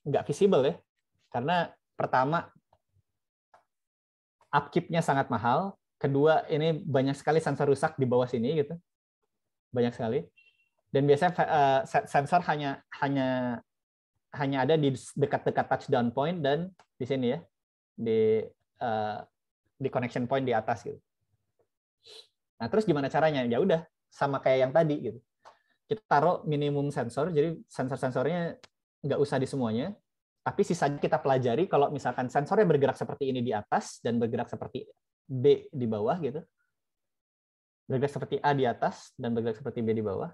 nggak visible ya. Karena pertama upkeep-nya sangat mahal, kedua ini banyak sekali sensor rusak di bawah sini gitu. Banyak sekali. Dan biasanya sensor hanya hanya ada di dekat-dekat touchdown point dan di sini ya, di connection point di atas gitu. Nah, terus gimana caranya? Ya udah, sama kayak yang tadi gitu. Kita taruh minimum sensor, jadi sensor-sensornya nggak usah di semuanya, tapi sisanya kita pelajari kalau misalkan sensornya bergerak seperti ini di atas dan bergerak seperti B di bawah gitu. Bergerak seperti A di atas dan bergerak seperti B di bawah.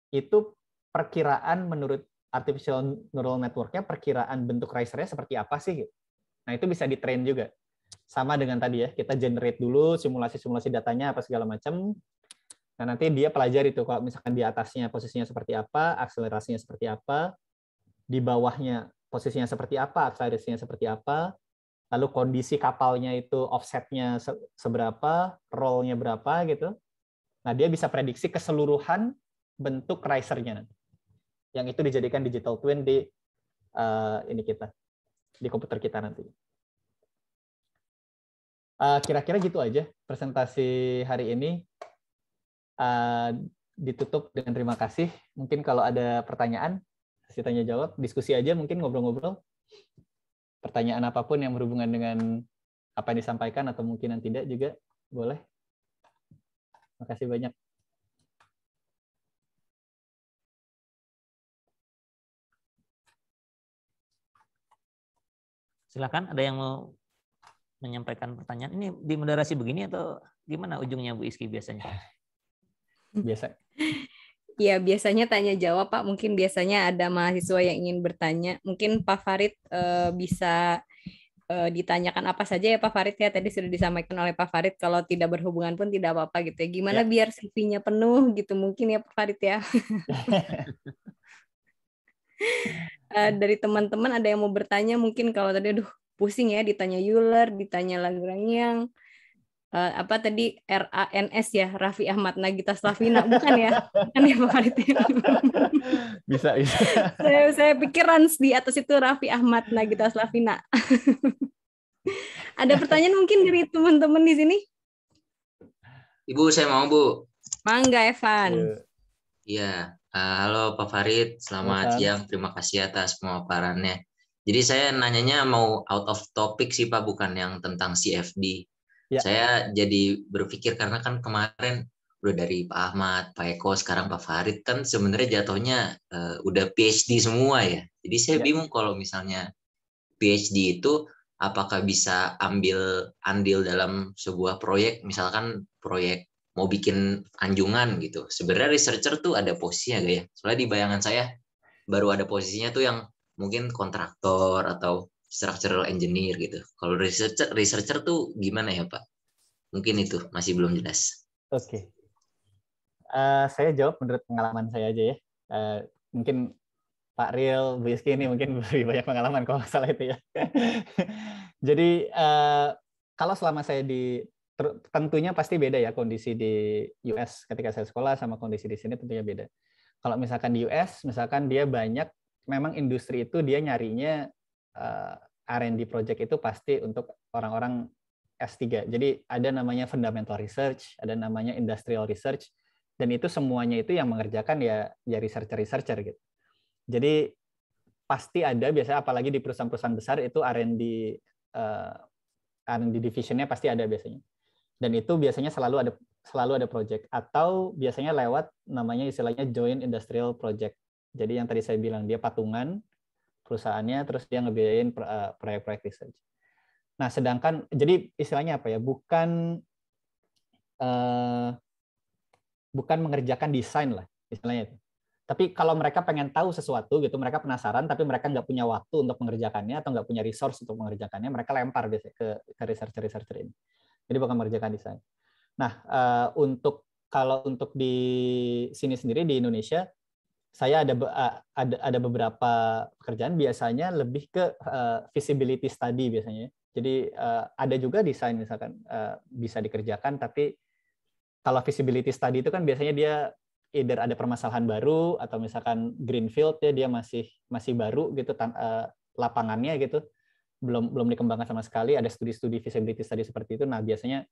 Itu perkiraan menurut artificial neural network-nya, perkiraan bentuk riser-nya seperti apa sih gitu. Nah, itu bisa di-train juga. Sama dengan tadi ya, kita generate dulu simulasi-simulasi datanya apa segala macam. Nah, nanti dia pelajari tuh kalau misalkan di atasnya posisinya seperti apa, akselerasinya seperti apa, di bawahnya posisinya seperti apa, akselerasinya seperti apa, lalu kondisi kapalnya itu offsetnya seberapa, roll-nya berapa gitu. Nah, dia bisa prediksi keseluruhan bentuk riser-nya nanti. Yang itu dijadikan digital twin di ini kita, di komputer kita nanti. Kira-kira gitu aja presentasi hari ini. Ditutup dengan terima kasih. Mungkin kalau ada pertanyaan, sesi tanya jawab, diskusi aja, mungkin ngobrol-ngobrol. Pertanyaan apapun yang berhubungan dengan apa yang disampaikan atau mungkin yang tidak juga boleh. Terima kasih banyak. Silakan, ada yang mau menyampaikan pertanyaan? Ini di moderasi begini atau gimana ujungnya Bu Iski biasanya? Biasa. Ya, biasanya tanya jawab, Pak. Mungkin biasanya ada mahasiswa yang ingin bertanya. Mungkin Pak Farid bisa ditanyakan apa saja ya Pak Farid ya. Tadi sudah disampaikan oleh Pak Farid, kalau tidak berhubungan pun tidak apa-apa gitu ya. Gimana biar CV-nya penuh gitu mungkin ya Pak Farid ya. Dari teman-teman ada yang mau bertanya mungkin, kalau tadi aduh pusing ya ditanya Euler, ditanya Lagrangian, apa tadi RANS ya, Raffi Ahmad Nagita Slavina, bukan ya? Bukan ya Pak Farid. Bisa. Saya pikir Rans di atas itu Raffi Ahmad Nagita Slavina. Ada pertanyaan mungkin dari teman-teman di sini? Ibu, saya mau Bu. Mangga Evan. Iya. Halo Pak Farid, selamat siang. Terima kasih atas pemaparannya. Jadi saya nanyanya mau out of topic sih Pak, bukan yang tentang CFD. Ya. Saya jadi berpikir karena kan kemarin udah dari Pak Ahmad, Pak Eko, sekarang Pak Farid kan sebenarnya jatuhnya udah PhD semua ya. Jadi saya bingung kalau misalnya PhD itu apakah bisa ambil andil dalam sebuah proyek, misalkan proyek mau bikin anjungan gitu. Sebenarnya researcher tuh ada posisinya gak ya? Soalnya di bayangan saya baru ada posisinya tuh yang mungkin kontraktor atau structural engineer gitu. Kalau researcher tuh gimana ya Pak? Mungkin itu masih belum jelas. Oke. Saya jawab menurut pengalaman saya aja ya. Mungkin Pak Riel, Bu Iski ini mungkin lebih banyak pengalaman kalau masalah itu ya. Jadi kalau selama saya tentunya pasti beda ya kondisi di US ketika saya sekolah sama kondisi di sini tentunya beda. Kalau misalkan di US, misalkan dia banyak, memang industri itu dia nyarinya R&D project itu pasti untuk orang-orang S3. Jadi ada namanya fundamental research, ada namanya industrial research, dan itu semuanya itu yang mengerjakan ya researcher gitu. Jadi pasti ada, biasanya apalagi di perusahaan-perusahaan besar itu R&D division-nya pasti ada biasanya. Dan itu biasanya selalu ada project, atau biasanya lewat namanya istilahnya joint industrial project. Jadi yang tadi saya bilang dia patungan perusahaannya, terus dia ngebiayain proyek-proyek research. Nah, sedangkan jadi istilahnya apa ya? Bukan mengerjakan desain lah istilahnya itu. Tapi kalau mereka pengen tahu sesuatu gitu, mereka penasaran, tapi mereka nggak punya waktu untuk mengerjakannya atau nggak punya resource untuk mengerjakannya, mereka lempar biasanya ke researcher ini. Jadi bukan mengerjakan desain. Nah, kalau untuk di sini sendiri di Indonesia, saya ada beberapa pekerjaan biasanya lebih ke feasibility study biasanya. Jadi ada juga desain misalkan bisa dikerjakan, tapi kalau feasibility study itu kan biasanya dia either ada permasalahan baru atau misalkan greenfield ya, dia masih baru gitu lapangannya gitu. Belum dikembangkan sama sekali, ada studi-studi feasibility study seperti itu. Nah, biasanya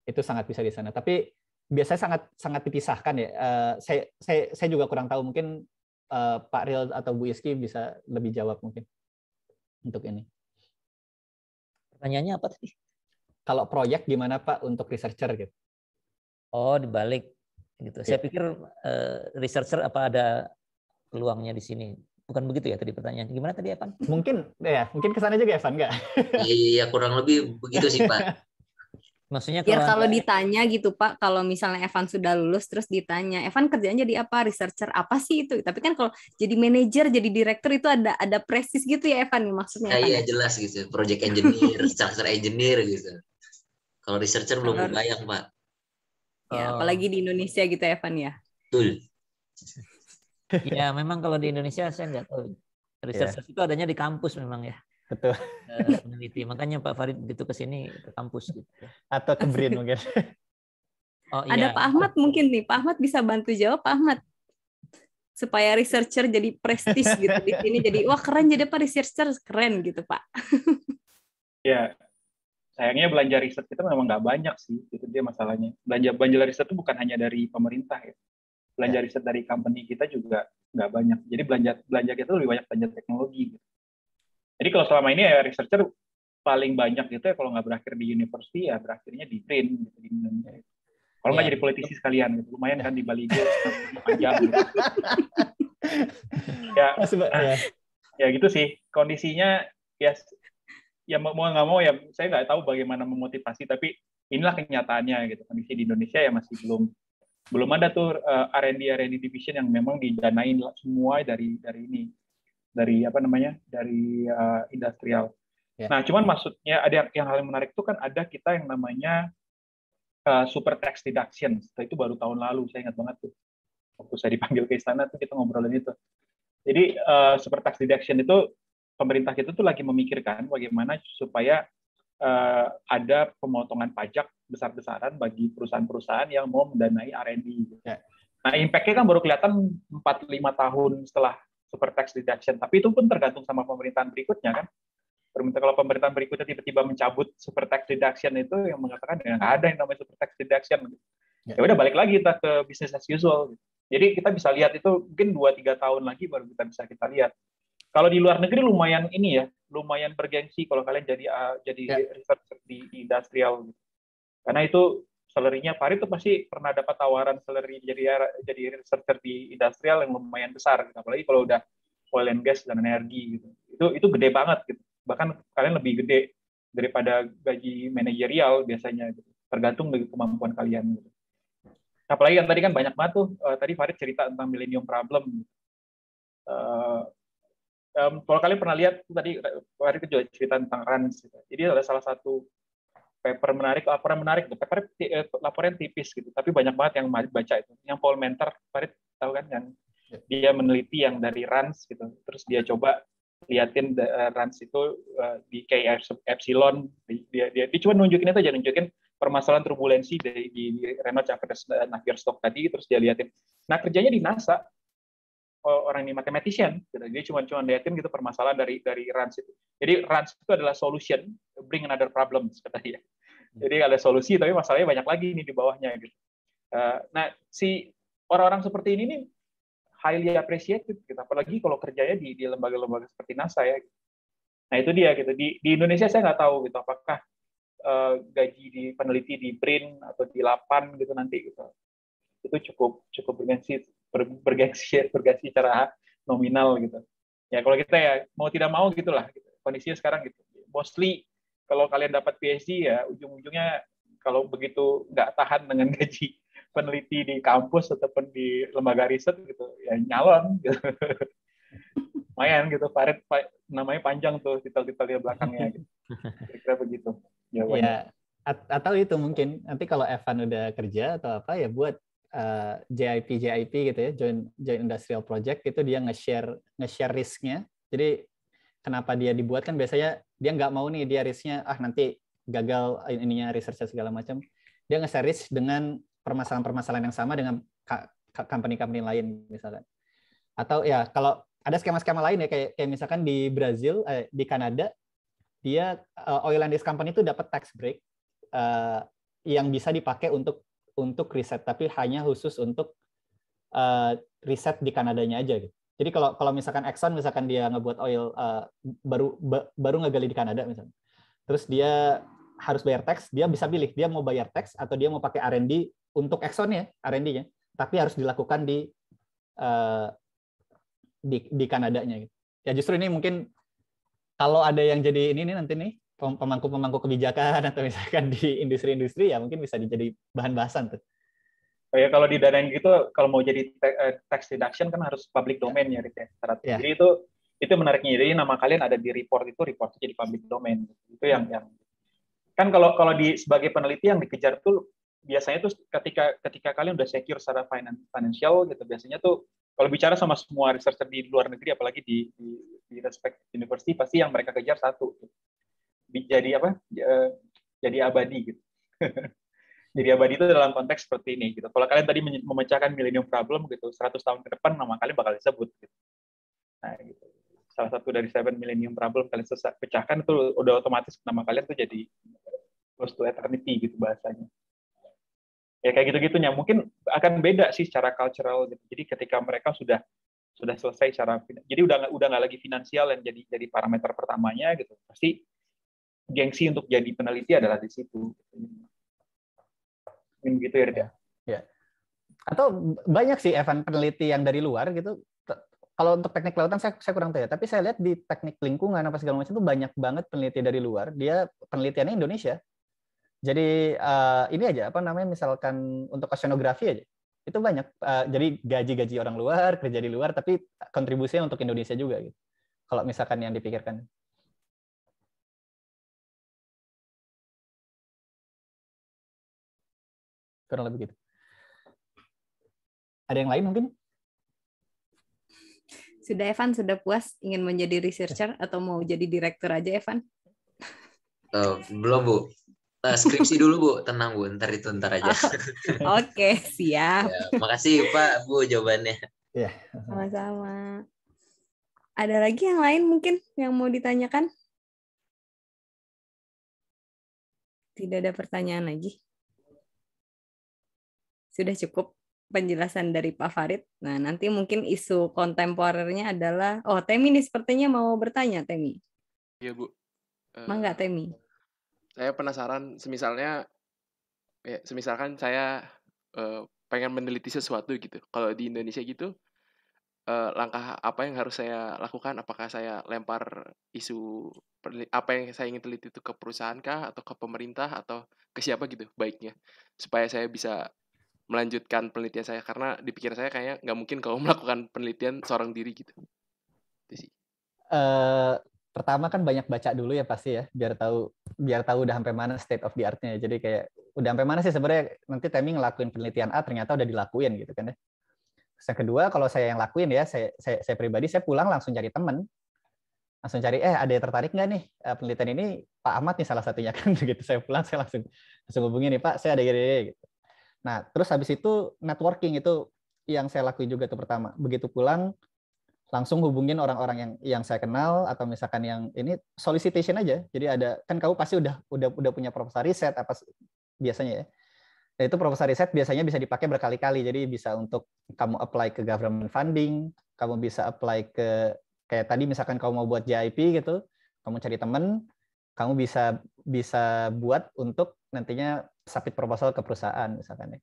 itu sangat bisa di sana. Tapi biasanya sangat dipisahkan ya. Saya juga kurang tahu, mungkin Pak Ril atau Bu Iski bisa lebih jawab mungkin untuk ini. Pertanyaannya apa tadi? Kalau proyek gimana Pak untuk researcher gitu? Oh, dibalik gitu. Saya pikir researcher apa ada peluangnya di sini? Bukan begitu ya tadi pertanyaannya. Gimana tadi Evan? Mungkin kesana juga Evan nggak? Iya, kurang lebih begitu sih Pak. Maksudnya Biar kalau ditanya gitu Pak, kalau misalnya Evan sudah lulus terus ditanya, Evan kerjanya jadi apa? Researcher apa sih itu? Tapi kan kalau jadi manajer, jadi direktur itu ada presis gitu ya Evan nih maksudnya. Iya, jelas gitu. Project engineer, structure engineer gitu. Kalau researcher belum kebayang Pak. Ya, apalagi di Indonesia gitu Evan ya. Betul. Ya memang kalau di Indonesia saya nggak tahu. Researcher itu adanya di kampus memang ya. Betul. Peneliti. Makanya Pak Farid begitu ke sini ke kampus gitu. Atau ke BRIN mungkin. Oh, iya. Ada Pak Ahmad mungkin nih. Pak Ahmad bisa bantu jawab Pak Ahmad. Supaya researcher jadi prestis gitu di sini, jadi wah keren jadi Pak researcher keren gitu Pak. Ya, sayangnya belanja riset kita memang nggak banyak sih, itu dia masalahnya. Belanja riset itu bukan hanya dari pemerintah ya. Belanja riset dari company kita juga nggak banyak. Jadi belanja kita lebih banyak belanja teknologi. Gitu. Jadi kalau selama ini ya researcher paling banyak gitu ya kalau nggak berakhir di university ya berakhirnya di BRIN gitu di Indonesia. Kalau nggak jadi politisi sekalian gitu, lumayan kan di Baligo panjang. Gitu. Ya gitu sih kondisinya ya mau nggak mau ya saya nggak tahu bagaimana memotivasi tapi inilah kenyataannya gitu kondisi di Indonesia ya masih belum ada tuh R&D division yang memang didanain semua dari ini dari industrial. Nah cuman maksudnya ada yang hal yang menarik itu kan ada kita yang namanya super tax deduction itu baru tahun lalu saya ingat banget tuh waktu saya dipanggil ke istana tuh kita ngobrolin itu. Jadi super tax deduction itu pemerintah kita tuh lagi memikirkan bagaimana supaya ada pemotongan pajak besar-besaran bagi perusahaan-perusahaan yang mau mendanai R&D. Nah, impact-nya kan baru kelihatan 4-5 tahun setelah super tax deduction, tapi itu pun tergantung sama pemerintahan berikutnya kan. Kalau pemerintahan berikutnya tiba-tiba mencabut super tax deduction itu yang mengatakan ya nggak ada yang namanya super tax deduction. Ya udah balik lagi kita ke business as usual. Jadi kita bisa lihat itu mungkin 2-3 tahun lagi baru kita lihat. Kalau di luar negeri lumayan lumayan bergengsi kalau kalian jadi researcher di industrial. Karena itu salary-nya Farid tuh pasti pernah dapat tawaran salary jadi researcher di industrial yang lumayan besar, apalagi kalau udah oil and gas dan energi gitu. Itu gede banget gitu. Bahkan kalian lebih gede daripada gaji manajerial biasanya gitu. Tergantung dari kemampuan kalian gitu. Apalagi yang tadi kan banyak banget tuh tadi Farid cerita tentang millennium problem. Kalau kalian pernah lihat tadi Farid juga cerita tentang RANS gitu. Jadi ada salah satu laporan menarik, laporan tipis gitu, tapi banyak banget yang baca itu. Yang Paul Mentor, Farid tahu kan, yang dia meneliti yang dari RANS gitu, terus dia coba liatin RANS itu di K epsilon, dia cuma nunjukin permasalahan turbulensi di Renault Navier-Stokes tadi, terus dia liatin. Nah kerjanya di NASA, orang ini mathematician, gitu. Dia cuma liatin gitu permasalahan dari RANS itu. Jadi RANS itu adalah solution, bring another problem kata dia. Jadi ada solusi, tapi masalahnya banyak lagi nih di bawahnya gitu. Nah si orang-orang seperti ini nih highly appreciated, gitu. Apalagi kalau kerjanya di lembaga-lembaga seperti NASA ya. Gitu. Nah itu dia gitu. Di Indonesia saya nggak tahu gitu apakah gaji di peneliti di BRIN atau di LAPAN gitu nanti gitu. Itu cukup bergengsi secara nominal gitu. Ya kalau kita ya mau tidak mau gitulah gitu. Kondisinya sekarang gitu. Mostly kalau kalian dapat PhD ya ujung-ujungnya kalau begitu nggak tahan dengan gaji peneliti di kampus ataupun di lembaga riset gitu ya nyalon gitu. Lumayan gitu, Farid namanya panjang tuh titel-titel di belakangnya gitu. Kira-kira begitu. Ya, atau itu mungkin nanti kalau Evan udah kerja atau apa ya buat JIP gitu ya, Joint Industrial Project itu dia nge-share risknya. Jadi kenapa dia dibuat kan biasanya dia nggak mau nih dia risknya nanti gagal ininya research segala macam. Dia nge-share risk dengan permasalahan yang sama dengan company-company lain misalkan. Atau ya kalau ada skema-skema lain ya kayak misalkan di Brazil, di Kanada dia oil and gas company itu dapat tax break yang bisa dipakai untuk riset, tapi hanya khusus untuk riset di Kanadanya aja gitu. Jadi kalau misalkan Exxon misalkan dia ngebuat oil baru ngegali di Kanada misalnya. Terus dia harus bayar tax, dia bisa pilih dia mau bayar tax atau dia mau pakai R&D untuk Exxon-nya, R&D-nya, tapi harus dilakukan di Kanadanya gitu. Ya justru ini mungkin kalau ada yang jadi ini nanti nih pemangku kebijakan atau misalkan di industri-industri ya mungkin bisa jadi bahan bahasan tuh. Oh ya, kalau di dana gitu, kalau mau jadi tax deduction kan harus public domain ya, Rit, ya. Yeah. Jadi itu menariknya. Jadi nama kalian ada di report itu jadi public domain. Itu yang kan kalau di sebagai peneliti yang dikejar tuh biasanya tuh ketika kalian udah secure secara financial gitu, biasanya tuh kalau bicara sama semua researcher di luar negeri, apalagi di respect university, pasti yang mereka kejar satu, jadi apa? Jadi abadi gitu. Jadi abadi itu dalam konteks seperti ini gitu. Kalau kalian tadi memecahkan millennium problem gitu, 100 tahun ke depan nama kalian bakal disebut gitu. Nah, gitu. Salah satu dari 7 millennium problem kalian pecahkan itu udah otomatis nama kalian tuh jadi close to eternity gitu bahasanya. Ya kayak gitu-gitunya. Mungkin akan beda sih secara cultural gitu. Jadi ketika mereka sudah selesai secara, jadi udah nggak lagi finansial yang jadi parameter pertamanya gitu. Pasti gengsi untuk jadi peneliti adalah di situ. Gitu ya. Ya. Atau banyak sih Evan peneliti yang dari luar gitu. Kalau untuk teknik kelautan saya kurang tahu ya, tapi saya lihat di teknik lingkungan apa segala macam itu banyak banget peneliti dari luar. Dia penelitiannya Indonesia. Jadi ini aja apa namanya misalkan untuk oceanografi aja. Itu banyak. Jadi gaji orang luar, kerja di luar tapi kontribusinya untuk Indonesia juga gitu. Kalau misalkan yang dipikirkan. Kurang lebih gitu. Ada yang lain mungkin? Sudah Evan, sudah puas ingin menjadi researcher atau mau jadi direktur aja Evan? Belum Bu. Skripsi dulu Bu, tenang Bu, ntar aja. Oke, siap. Ya, makasih Pak Bu jawabannya. Ya, sama-sama. Ada lagi yang lain mungkin yang mau ditanyakan? Tidak ada pertanyaan lagi. Sudah cukup penjelasan dari Pak Farid. Nah, nanti mungkin isu kontemporernya adalah, Temi nih sepertinya mau bertanya, Temi. Iya, Bu. Mangga, Temi. Saya penasaran, semisalkan saya pengen meneliti sesuatu gitu. Kalau di Indonesia gitu, langkah apa yang harus saya lakukan? Apakah saya lempar isu apa yang saya ingin teliti itu ke perusahaan kah, atau ke pemerintah, atau ke siapa gitu baiknya, supaya saya bisa melanjutkan penelitian saya, karena di pikiran saya kayaknya nggak mungkin kalau melakukan penelitian seorang diri gitu. Itu sih. Pertama kan banyak baca dulu ya pasti ya, biar tahu udah sampai mana state of the art-nya. Jadi kayak udah sampai mana sih sebenarnya nanti Temi ngelakuin penelitian A ternyata udah dilakuin gitu kan ya. Terus yang kedua kalau saya yang lakuin ya, saya pribadi saya pulang langsung cari teman. Langsung cari ada yang tertarik nggak nih penelitian ini, Pak Ahmad nih salah satunya kan begitu saya pulang saya langsung hubungi nih Pak, saya ada ide gitu. Nah, terus habis itu networking itu yang saya lakuin juga tuh pertama. Begitu pulang langsung hubungin orang-orang yang saya kenal atau misalkan yang ini solicitation aja. Jadi ada kan kamu pasti udah punya proposal riset apa biasanya ya. Dan itu proposal riset biasanya bisa dipakai berkali-kali. Jadi bisa untuk kamu apply ke government funding, kamu bisa apply ke kayak tadi misalkan kamu mau buat JIP gitu, kamu cari temen, kamu bisa buat untuk nantinya submit proposal ke perusahaan misalkan ya.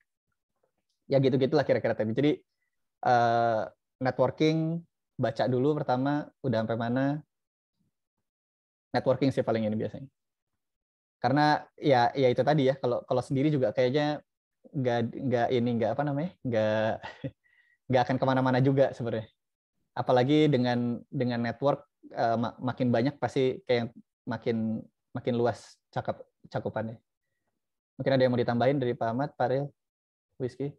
Ya gitu-gitulah kira-kira tadi. Jadi networking, baca dulu pertama udah sampai mana. Networking sih paling ini biasanya. Karena ya itu tadi ya, kalau sendiri juga kayaknya nggak akan kemana-mana juga sebenarnya. Apalagi dengan network makin banyak pasti kayak makin luas cakupannya. Mungkin ada yang mau ditambahin dari Pak Ahmad, Pak Ril, Whisky?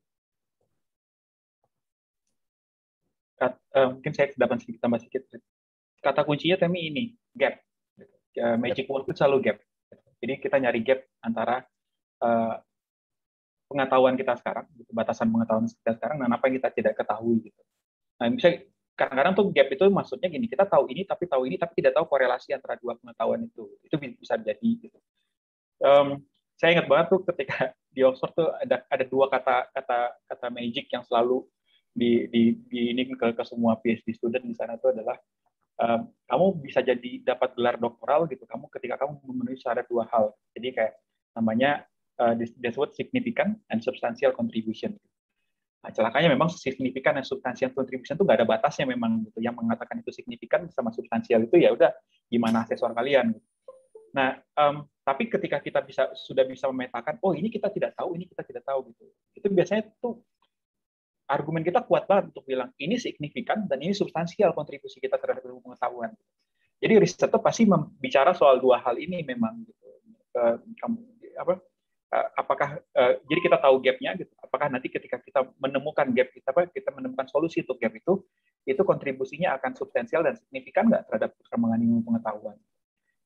Mungkin saya dapat tambah sedikit. Kata kuncinya Temi ini, gap. Magic word itu selalu gap. Jadi kita nyari gap antara pengetahuan kita sekarang, batasan pengetahuan kita sekarang, dan apa yang kita tidak ketahui. Gitu. Nah, misalnya kadang-kadang tuh gap itu maksudnya gini, kita tahu ini tapi tidak tahu korelasi antara dua pengetahuan itu bisa jadi gitu. Saya ingat banget tuh ketika di Oxford tuh ada dua kata magic yang selalu ini ke semua PhD student di sana itu adalah kamu bisa jadi dapat gelar doktoral gitu kamu ketika kamu memenuhi syarat dua hal. Jadi kayak namanya disebut significant and substantial contribution. Nah, celakanya memang signifikan dan substansial contribution itu nggak ada batasnya memang gitu. Yang mengatakan itu signifikan sama substansial itu ya udah gimana asesor kalian. Gitu. Nah, tapi ketika kita sudah bisa memetakan, oh ini kita tidak tahu, ini kita tidak tahu gitu. Itu biasanya tuh argumen kita kuat banget untuk bilang ini signifikan dan ini substansial kontribusi kita terhadap ilmu pengetahuan. Jadi riset itu pasti bicara soal dua hal ini memang gitu. Apakah jadi kita tahu gap-nya gitu. Apakah nanti ketika kita menemukan gap kita menemukan solusi untuk gap itu kontribusinya akan substansial dan signifikan nggak terhadap perkembangan ilmu pengetahuan.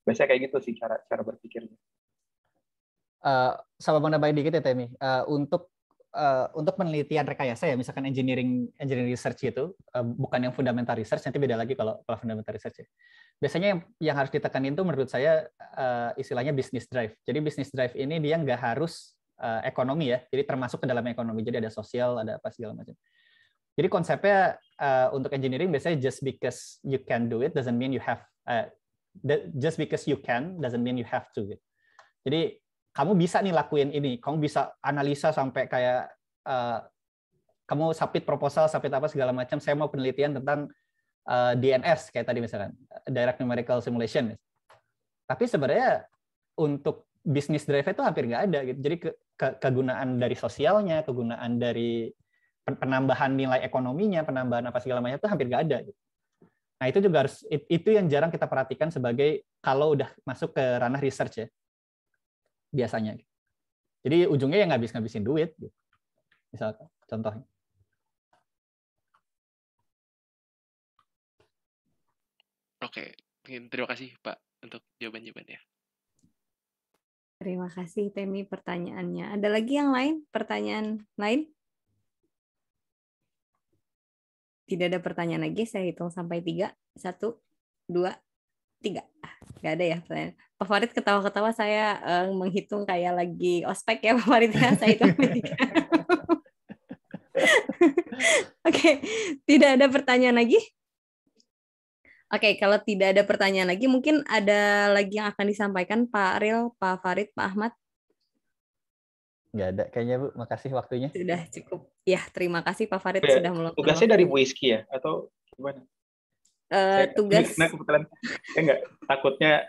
Biasanya kayak gitu sih cara berpikirnya. Sama menambahin dikit ya Temi, untuk penelitian rekayasa ya, misalkan engineering research gitu, bukan yang fundamental research, nanti beda lagi kalau fundamental research ya. Biasanya yang harus ditekanin itu menurut saya istilahnya business drive. Jadi business drive ini dia nggak harus ekonomi ya, jadi termasuk ke dalam ekonomi. Jadi ada sosial, ada apa segala macam. Jadi konsepnya untuk engineering biasanya just because you can do it doesn't mean you have, just because you can doesn't mean you have to. Gitu. Jadi kamu bisa nih lakuin ini, kamu bisa analisa sampai kayak kamu submit proposal, submit apa segala macam, saya mau penelitian tentang DNS kayak tadi misalkan, direct numerical simulation. Tapi sebenarnya untuk business drive itu hampir nggak ada gitu. Jadi kegunaan dari sosialnya, kegunaan dari penambahan nilai ekonominya, penambahan apa segala macam itu hampir nggak ada gitu. Nah, itu juga harus, itu yang jarang kita perhatikan sebagai kalau udah masuk ke ranah research ya. Biasanya. Jadi ujungnya ya ngabisin duit. Gitu. Misalkan, contohnya. Oke, terima kasih Pak untuk jawaban-jawabannya. Terima kasih Temi pertanyaannya. Ada lagi yang lain? Pertanyaan lain? Tidak ada pertanyaan lagi, saya hitung sampai 3. 1, 2, 3. Nggak ada ya pertanyaan. Pak Farid ketawa-ketawa, saya menghitung kayak lagi ospek ya Pak Farid ya. Saya hitung 3. Oke, tidak ada pertanyaan lagi? Oke, kalau tidak ada pertanyaan lagi, mungkin ada lagi yang akan disampaikan Pak Ariel, Pak Farid, Pak Ahmad? Nggak ada kayaknya Bu, makasih waktunya. Sudah cukup. Ya, terima kasih Pak Farid sudah meluangkan. Tugasnya dari Bu Iski ya? Atau gimana? Tugas kebetulan enggak, takutnya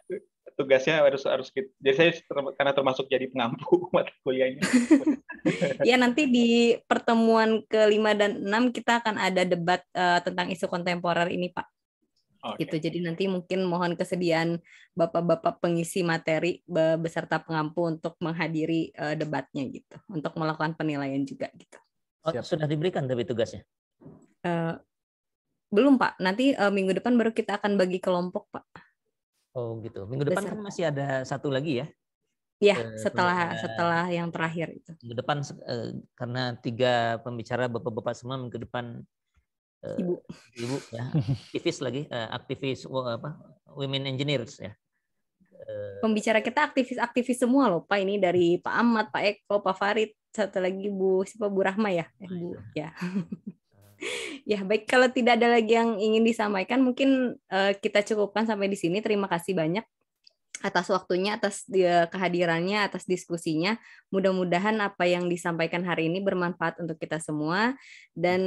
tugasnya harus gitu. Jadi saya karena termasuk jadi pengampu mata kuliahnya. Ya, nanti di pertemuan ke-5 dan 6 kita akan ada debat tentang isu kontemporer ini, Pak. Okay. Gitu. Jadi nanti mungkin mohon kesediaan Bapak-bapak pengisi materi beserta pengampu untuk menghadiri debatnya gitu, untuk melakukan penilaian juga gitu. Oh, sudah diberikan tapi tugasnya? Belum Pak, nanti minggu depan baru kita akan bagi kelompok Pak. Oh gitu, minggu depan kan masih ada satu lagi ya? Iya, setelah yang terakhir itu. Minggu depan karena 3 pembicara bapak-bapak semua minggu depan ibu ya, aktivis lagi, aktivis women engineers ya. Pembicara kita aktivis semua loh Pak, ini dari Pak Ahmad, Pak Eko, Pak Farid, satu lagi Bu Rahma ya, Bu ya. Ya baik, kalau tidak ada lagi yang ingin disampaikan, mungkin kita cukupkan sampai di sini. Terima kasih banyak atas waktunya, atas kehadirannya, atas diskusinya. Mudah-mudahan apa yang disampaikan hari ini bermanfaat untuk kita semua, dan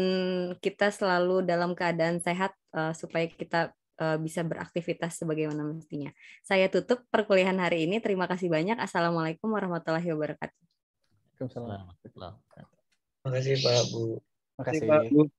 kita selalu dalam keadaan sehat supaya kita bisa beraktivitas sebagaimana mestinya. Saya tutup perkuliahan hari ini. Terima kasih banyak. Assalamualaikum warahmatullahi wabarakatuh. Waalaikumsalam. Terima kasih Pak Bu. Terima kasih Pak Bu.